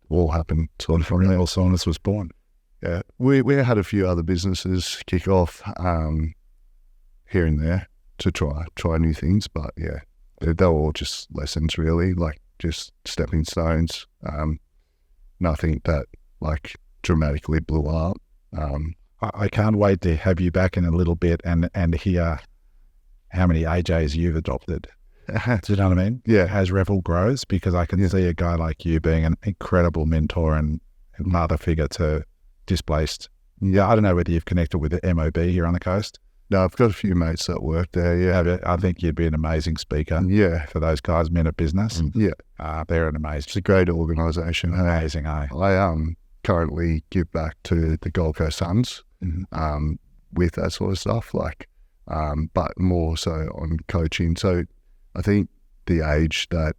all happened sort of from there. Revel Saunas was born. Yeah, we had a few other businesses kick off here and there to try new things, but yeah, they were all just lessons really, like just stepping stones. Nothing that like dramatically blew up. I can't wait to have you back in a little bit and hear how many AJs you've adopted. Do you know what I mean? Yeah. As Revel grows, because I can see a guy like you being an incredible mentor and mother figure to displaced. Yeah, I don't know whether you've connected with the MOB here on the coast. No, I've got a few mates that work there, yeah. I think you'd be an amazing speaker. Yeah. For those guys, men of business. Yeah. They're an amazing. It's a great organisation. Amazing, eh? I currently give back to the Gold Coast Suns with that sort of stuff, like, but more so on coaching. So I think the age that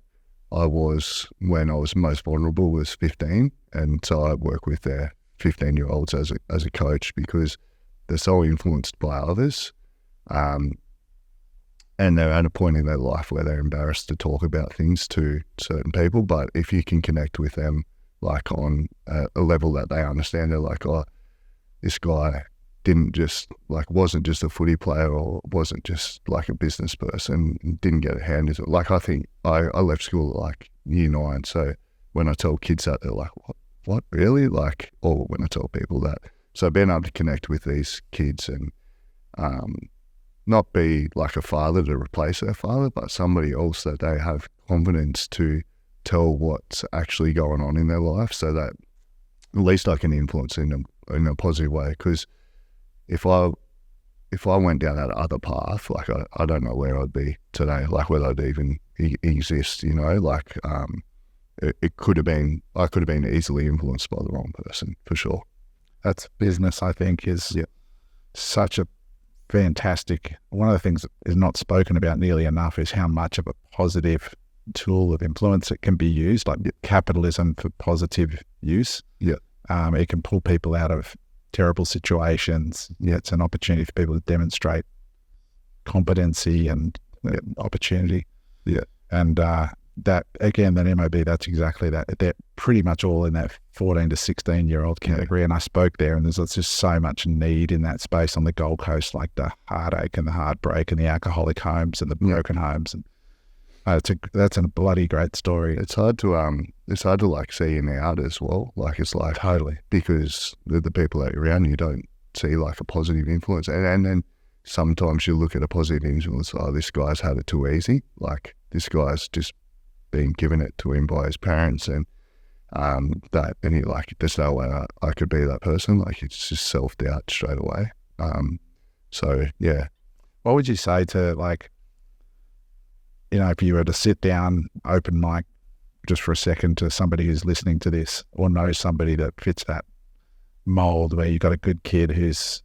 I was when I was most vulnerable was 15, and so I work with their 15-year-olds as a coach because they're so influenced by others, and they're at a point in their life where they're embarrassed to talk about things to certain people. But if you can connect with them, like on a level that they understand, they're like, oh, this guy wasn't just a footy player or wasn't just like a business person, didn't get a hand into it. Like I think I left school at like year 9, so when I tell kids that, they're like, what really? Like, or when I tell people that. So being able to connect with these kids and not be like a father to replace their father, but somebody else that they have confidence to tell what's actually going on in their life, so that at least I can influence in a positive way. Because if I went down that other path, like I don't know where I'd be today, like whether I'd even exist, you know, like it could have been, I could have been easily influenced by the wrong person, for sure. That's business, I think, is such a fantastic, one of the things that is not spoken about nearly enough is how much of a positive tool of influence it can be used, like capitalism for positive use. Yeah. It can pull people out of terrible situations. Yeah. It's an opportunity for people to demonstrate competency and opportunity. Yeah. And that, again, that MOB, that's exactly that. They're pretty much all in that 14 to 16-year-old category. And I spoke there, and there's just so much need in that space on the Gold Coast, like the heartache and the heartbreak and the alcoholic homes and the broken homes. And that's a bloody great story. It's hard to like see in out as well. Like it's like totally, because the people that are around you don't see like a positive influence, and then sometimes you look at a positive influence, oh, this guy's had it too easy. Like, this guy's just been given it to him by his parents, and you're like, there's no way I could be that person. Like, it's just self-doubt straight away. So, yeah. What would you say to, like, you know, if you were to sit down, open mic, just for a second, to somebody who's listening to this or knows somebody that fits that mold, where you've got a good kid who's,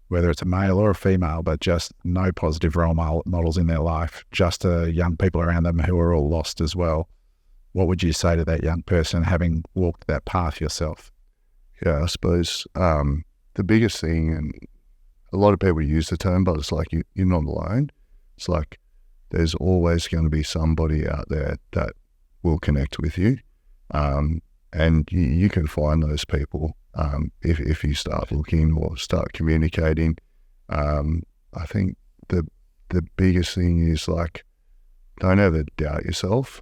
whether it's a male or a female, but just no positive role models in their life, just young people around them who are all lost as well. What would you say to that young person, having walked that path yourself? Yeah, I suppose the biggest thing, and a lot of people use the term, but it's like you're not alone. It's like there's always going to be somebody out there that will connect with you, and you can find those people if you start looking or start communicating. I think the biggest thing is, like, don't ever doubt yourself,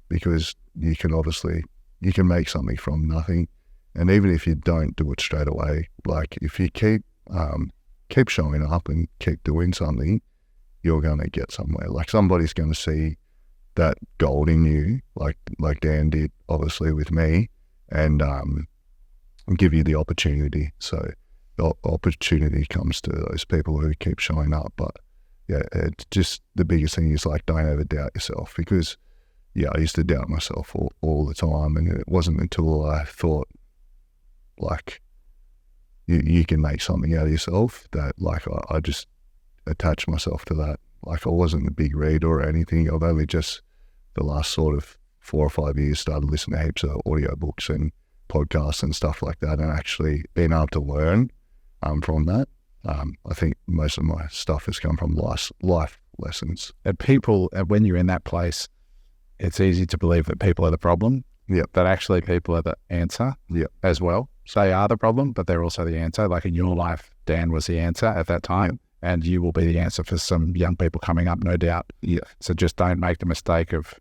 because you can make something from nothing. And even if you don't do it straight away, like, if you keep showing up and keep doing something, you're going to get somewhere. Like, somebody's going to see that gold in you, like Dan did, obviously, with me, and give you the opportunity. So the opportunity comes to those people who keep showing up. But yeah, it's just, the biggest thing is, like, don't ever doubt yourself, because I used to doubt myself all the time, and it wasn't until I thought, like, you can make something out of yourself, that, like, I just attached myself to that. Like, I wasn't a big reader or anything. I've only just, the last sort of 4 or 5 years, started listening to heaps of audiobooks and podcasts and stuff like that, and actually being able to learn from that. I think most of my stuff has come from life lessons. And people, when you're in that place, it's easy to believe that people are the problem. Yep. But actually people are the answer. Yep. As well. They are the problem, but they're also the answer. Like, in your life, Dan was the answer at that time. Yep. And you will be the answer for some young people coming up, no doubt. Yeah. So just don't make the mistake of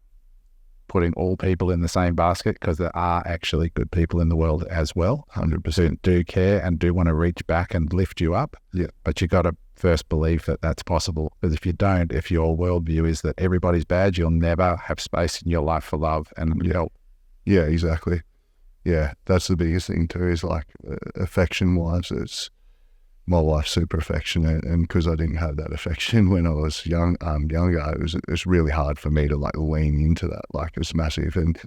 putting all people in the same basket, because there are actually good people in the world as well. 100%. Do care and do want to reach back and lift you up. Yeah. But you got to first believe that that's possible. Because if you don't, if your worldview is that everybody's bad, you'll never have space in your life for love and help. Yeah, exactly. Yeah, that's the biggest thing too, is, like, affection-wise, it's, my wife's super affectionate, and because I didn't have that affection when I was younger, it was really hard for me to, like, lean into that. Like, it was massive. And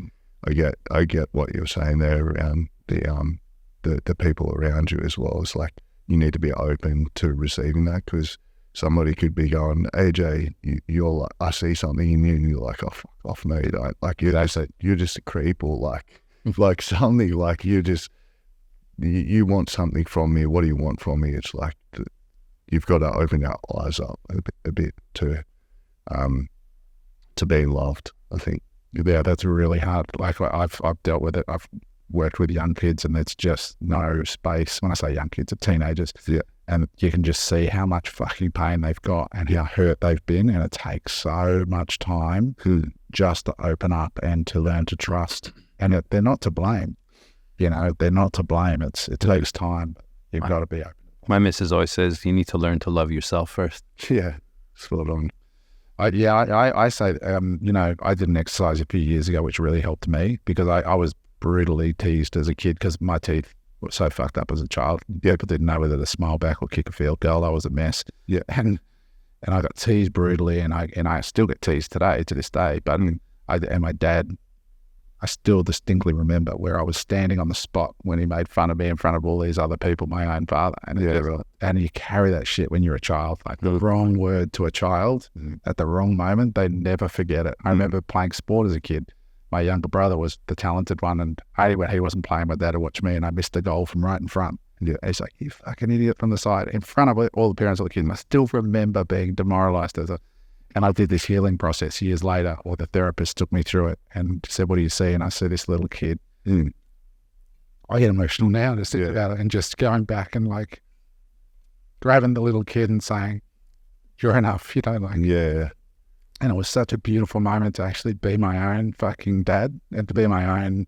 I get what you're saying there around the people around you as well. It's like, you need to be open to receiving that, because somebody could be going, AJ, you're like, I see something in you, and you're like, oh, fuck off, no, you don't. Like, you're just a creep, or like something, like, you want something from me. What do you want from me? It's like, you've got to open our eyes up a bit to being loved, I think. Yeah, that's really hard. Like, I've dealt with it. I've worked with young kids, and there's just no space. When I say young kids, it's teenagers. Yeah. And you can just see how much fucking pain they've got and how hurt they've been. And it takes so much time just to open up and to learn to trust. And they're not to blame. You know, they're not to blame. It takes time. You've got to be open. My missus always says, you need to learn to love yourself first. Yeah, spot on. I say, you know, I did an exercise a few years ago, which really helped me, because I was brutally teased as a kid because my teeth were so fucked up as a child. People didn't know whether to smile back or kick a field goal. I was a mess. Yeah. And I got teased brutally, and I still get teased today, to this day. But and my dad, I still distinctly remember where I was standing on the spot when he made fun of me in front of all these other people, my own father. And and you carry that shit when you're a child. Like, the wrong word to a child at the wrong moment, they never forget it. I remember playing sport as a kid. My younger brother was the talented one, and when he wasn't playing, my dad would watch me, and I missed a goal from right in front. Yeah. He's like, you fucking idiot, from the side, in front of all the parents of the kids. And I still remember being demoralized and I did this healing process years later, or the therapist took me through it and said, what do you see? And I see this little kid. I get emotional now to think about it, and just going back and, like, grabbing the little kid and saying, you're enough, you know, like. Yeah. And it was such a beautiful moment to actually be my own fucking dad, and to be my own,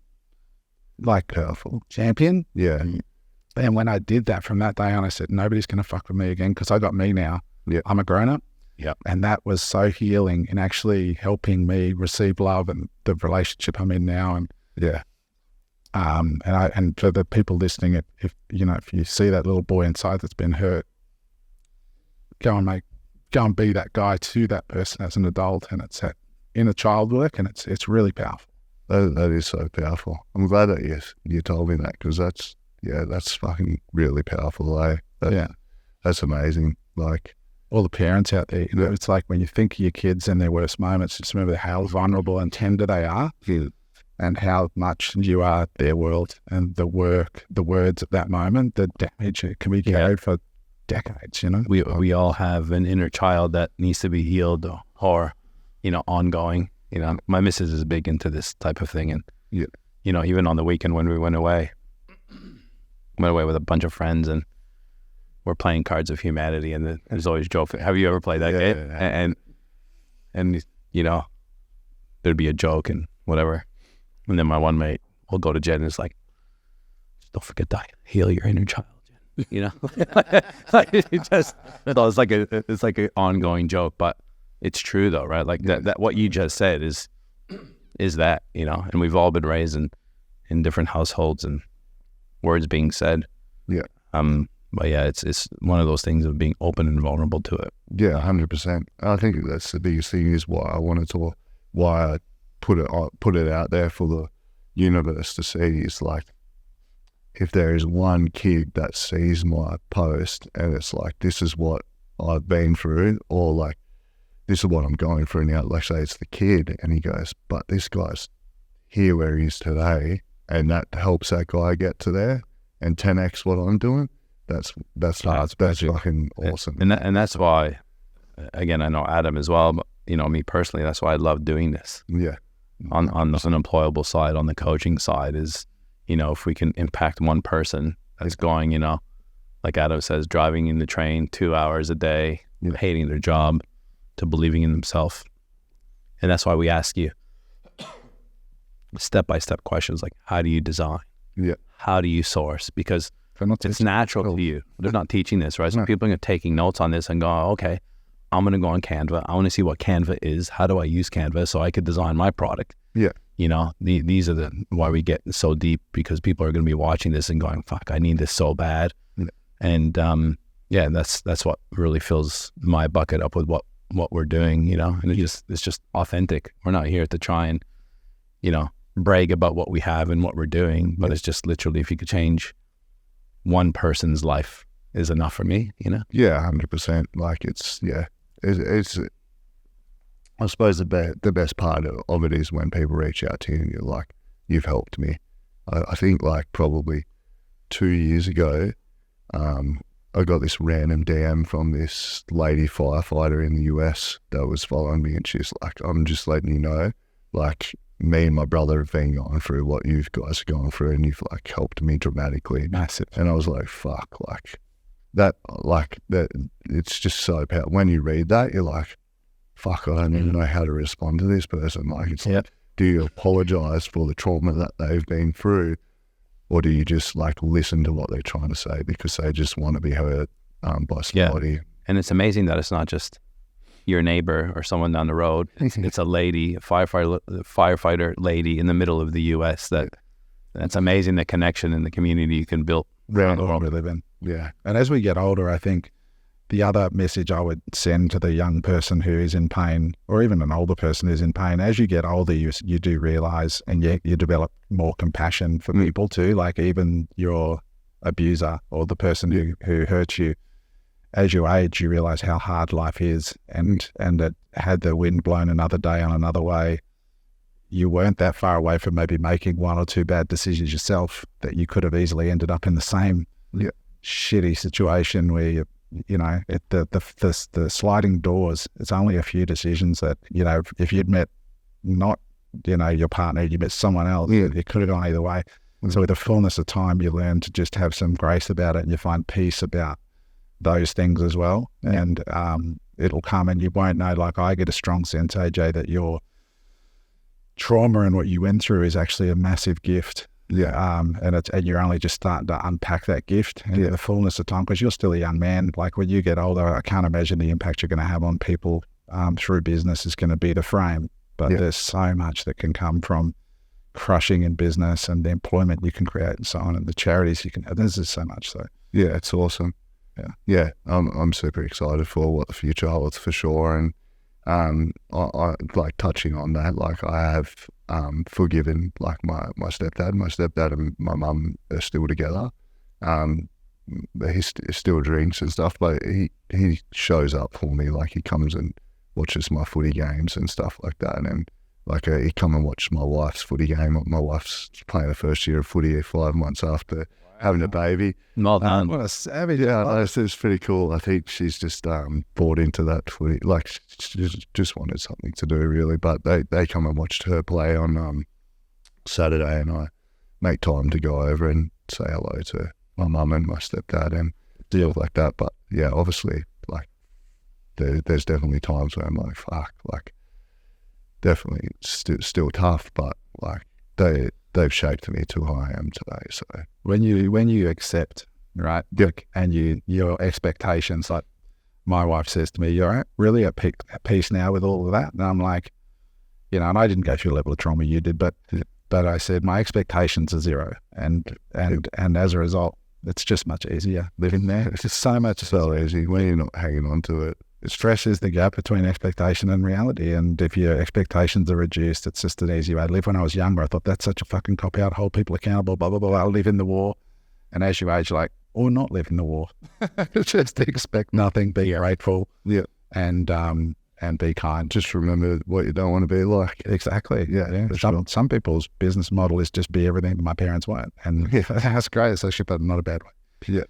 like, powerful champion. Yeah. And when I did that, from that day on, I said, nobody's going to fuck with me again, because I got me now. Yeah. I'm a grown-up. Yeah. And that was so healing in actually helping me receive love and the relationship I'm in now. And Yeah. And for the people listening, if you see that little boy inside that's been hurt, go and be that guy to that person as an adult. And it's that inner child work, and it's really powerful. That is so powerful. I'm glad that you told me that, because that's fucking really powerful. That's amazing. Like, All the parents out there, it's like when you think of your kids in their worst moments, just remember how vulnerable and tender they are, and how much you are their world, and the words at that moment, the damage it can be carried for decades. We all have an inner child that needs to be healed or ongoing. My missus is big into this type of thing, and even on the weekend when we went away with a bunch of friends, and we're playing Cards of Humanity, and there's always joke. Have you ever played that game? Yeah. And there'd be a joke and whatever, and then my one mate will go to Jen and it's like, don't forget to heal your inner child. It's like an ongoing joke, but it's true though, right? Like that what you just said is that, and we've all been raised in different households and words being said. Yeah. But yeah, it's one of those things of being open and vulnerable to it. Yeah, 100%. I think that's the biggest thing, is why I put it out there for the universe to see. Is like, if there is one kid that sees my post and it's like, this is what I've been through, or like, this is what I'm going through now. Like, say it's the kid, and he goes, but this guy's here where he is today, and that helps that guy get to there and 10x what I'm doing. That's fucking awesome. And that's why, again, I know Adam as well, but me personally, that's why I love doing this. Yeah. On the Unemployable side, on the coaching side, is if we can impact one person that's going, like Adam says, driving in the train 2 hours a day, hating their job, to believing in themselves. And that's why we ask you step-by-step questions like, how do you design? Yeah. How do you source? Because it's natural to you. They're not teaching this, right? So people are taking notes on this and go, okay, I'm going to go on Canva. I want to see what Canva is. How do I use Canva so I could design my product? Yeah. These are why we get so deep, because people are going to be watching this and going, fuck, I need this so bad. Yeah. And that's what really fills my bucket up with what we're doing, and it's just authentic. We're not here to try and, brag about what we have and what we're doing, but it's just literally, if you could change one person's life is enough for me, Yeah, 100%. Like, it's I suppose the best part of it is when people reach out to you and you're like, you've helped me. I think like probably 2 years ago, I got this random DM from this lady firefighter in the US that was following me, and she's like, I'm just letting you know, like, me and my brother have been going through what you guys are going through, and you've like helped me dramatically. Massive. And I was like, fuck, that, it's just so powerful. When you read that, you're like, fuck, I don't even know how to respond to this person. Like, it's like, do you apologize for the trauma that they've been through, or do you just like listen to what they're trying to say because they just want to be heard by somebody? Yeah. And it's amazing that it's not just your neighbor or someone down the road. It's a lady, a firefighter lady in the middle of the US. That's amazing, the connection and the community you can build around the world we live in. Yeah. And as we get older, I think the other message I would send to the young person who is in pain, or even an older person who's in pain, as you get older, you do realize, and you develop more compassion for people too, like even your abuser or the person who hurts you. As you age, you realize how hard life is, and that had the wind blown another day on another way, you weren't that far away from maybe making one or two bad decisions yourself, that you could have easily ended up in the same shitty situation where the sliding doors, it's only a few decisions that, if you'd met not, your partner, you met someone else, it could have gone either way. And so with the fullness of time, you learn to just have some grace about it, and you find peace about those things as well. And it'll come, and you won't know, like I get a strong sense, AJ, that your trauma and what you went through is actually a massive gift Yeah. And you're only just starting to unpack that gift and the fullness of time, because you're still a young man. Like when you get older, I can't imagine the impact you're going to have on people through business is going to be the frame. But there's so much that can come from crushing in business and the employment you can create and so on, and the charities you can have. There's just so much. So yeah, it's awesome. Yeah. I'm super excited for what the future holds for sure. And I like touching on that. Like I have forgiven like my stepdad. My stepdad and my mum are still together. He still drinks and stuff, but he shows up for me. Like he comes and watches my footy games and stuff like that. And like he come and watch my wife's footy game. My wife's playing the first year of footy 5 months after having a baby. Well done. what a savage. Yeah, it's pretty cool. I think she's just bought into that footy. Like she just wanted something to do really. But they come and watched her play on Saturday, and I make time to go over and say hello to my mum and my stepdad and deals like that. But yeah, obviously, like there's definitely times where I'm like, fuck, like definitely still tough, but like they've shaped me to who I am today. So when you accept, right, like, and your expectations, like my wife says to me, you're really at peace now with all of that, and I'm like, and I didn't go through a level of trauma you did, but I said my expectations are zero, and as a result, it's just much easier living there. It's just so much easy when you're not hanging on to it. Stress is the gap between expectation and reality, and if your expectations are reduced, it's just an easy way to live. When I was younger, I thought that's such a fucking cop-out, hold people accountable, blah, blah, blah, I'll live in the war. And as you age, like, or not live in the war. Just expect nothing, be grateful, and be kind. Just remember what you don't want to be like. Exactly. Yeah. Sure. Some people's business model is just be everything that my parents weren't, and that's great. It's actually, but not a bad way. Yeah.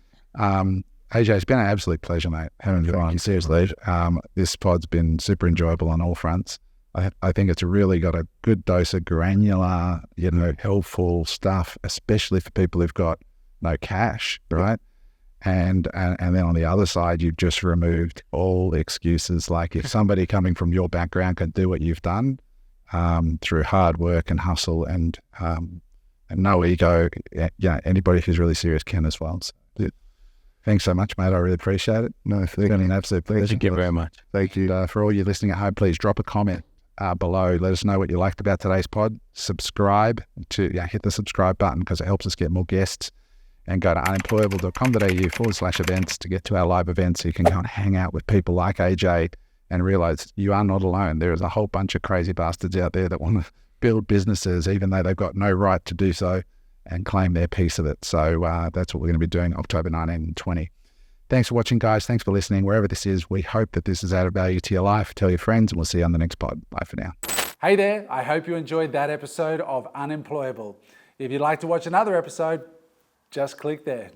AJ, it's been an absolute pleasure, mate. Having fun. Seriously, this pod's been super enjoyable on all fronts. I think it's really got a good dose of granular, helpful stuff, especially for people who've got no cash, right? And then on the other side, you've just removed all excuses. Like if somebody coming from your background can do what you've done through hard work and hustle and no ego, anybody who's really serious can as well. So, thanks so much, mate. I really appreciate it. No, it's been an absolute pleasure. Thank you very much. Thank you. For all you listening at home, please drop a comment below. Let us know what you liked about today's pod. Subscribe hit the subscribe button because it helps us get more guests. And go to unemployable.com.au/events to get to our live events so you can go and hang out with people like AJ and realize you are not alone. There is a whole bunch of crazy bastards out there that want to build businesses even though they've got no right to do so and claim their piece of it. So that's what we're going to be doing October 19 and 20. Thanks for watching, guys. Thanks for listening. Wherever this is, we hope that this has added value to your life. Tell your friends, and we'll see you on the next pod. Bye for now. Hey there. I hope you enjoyed that episode of Unemployable. If you'd like to watch another episode, just click there.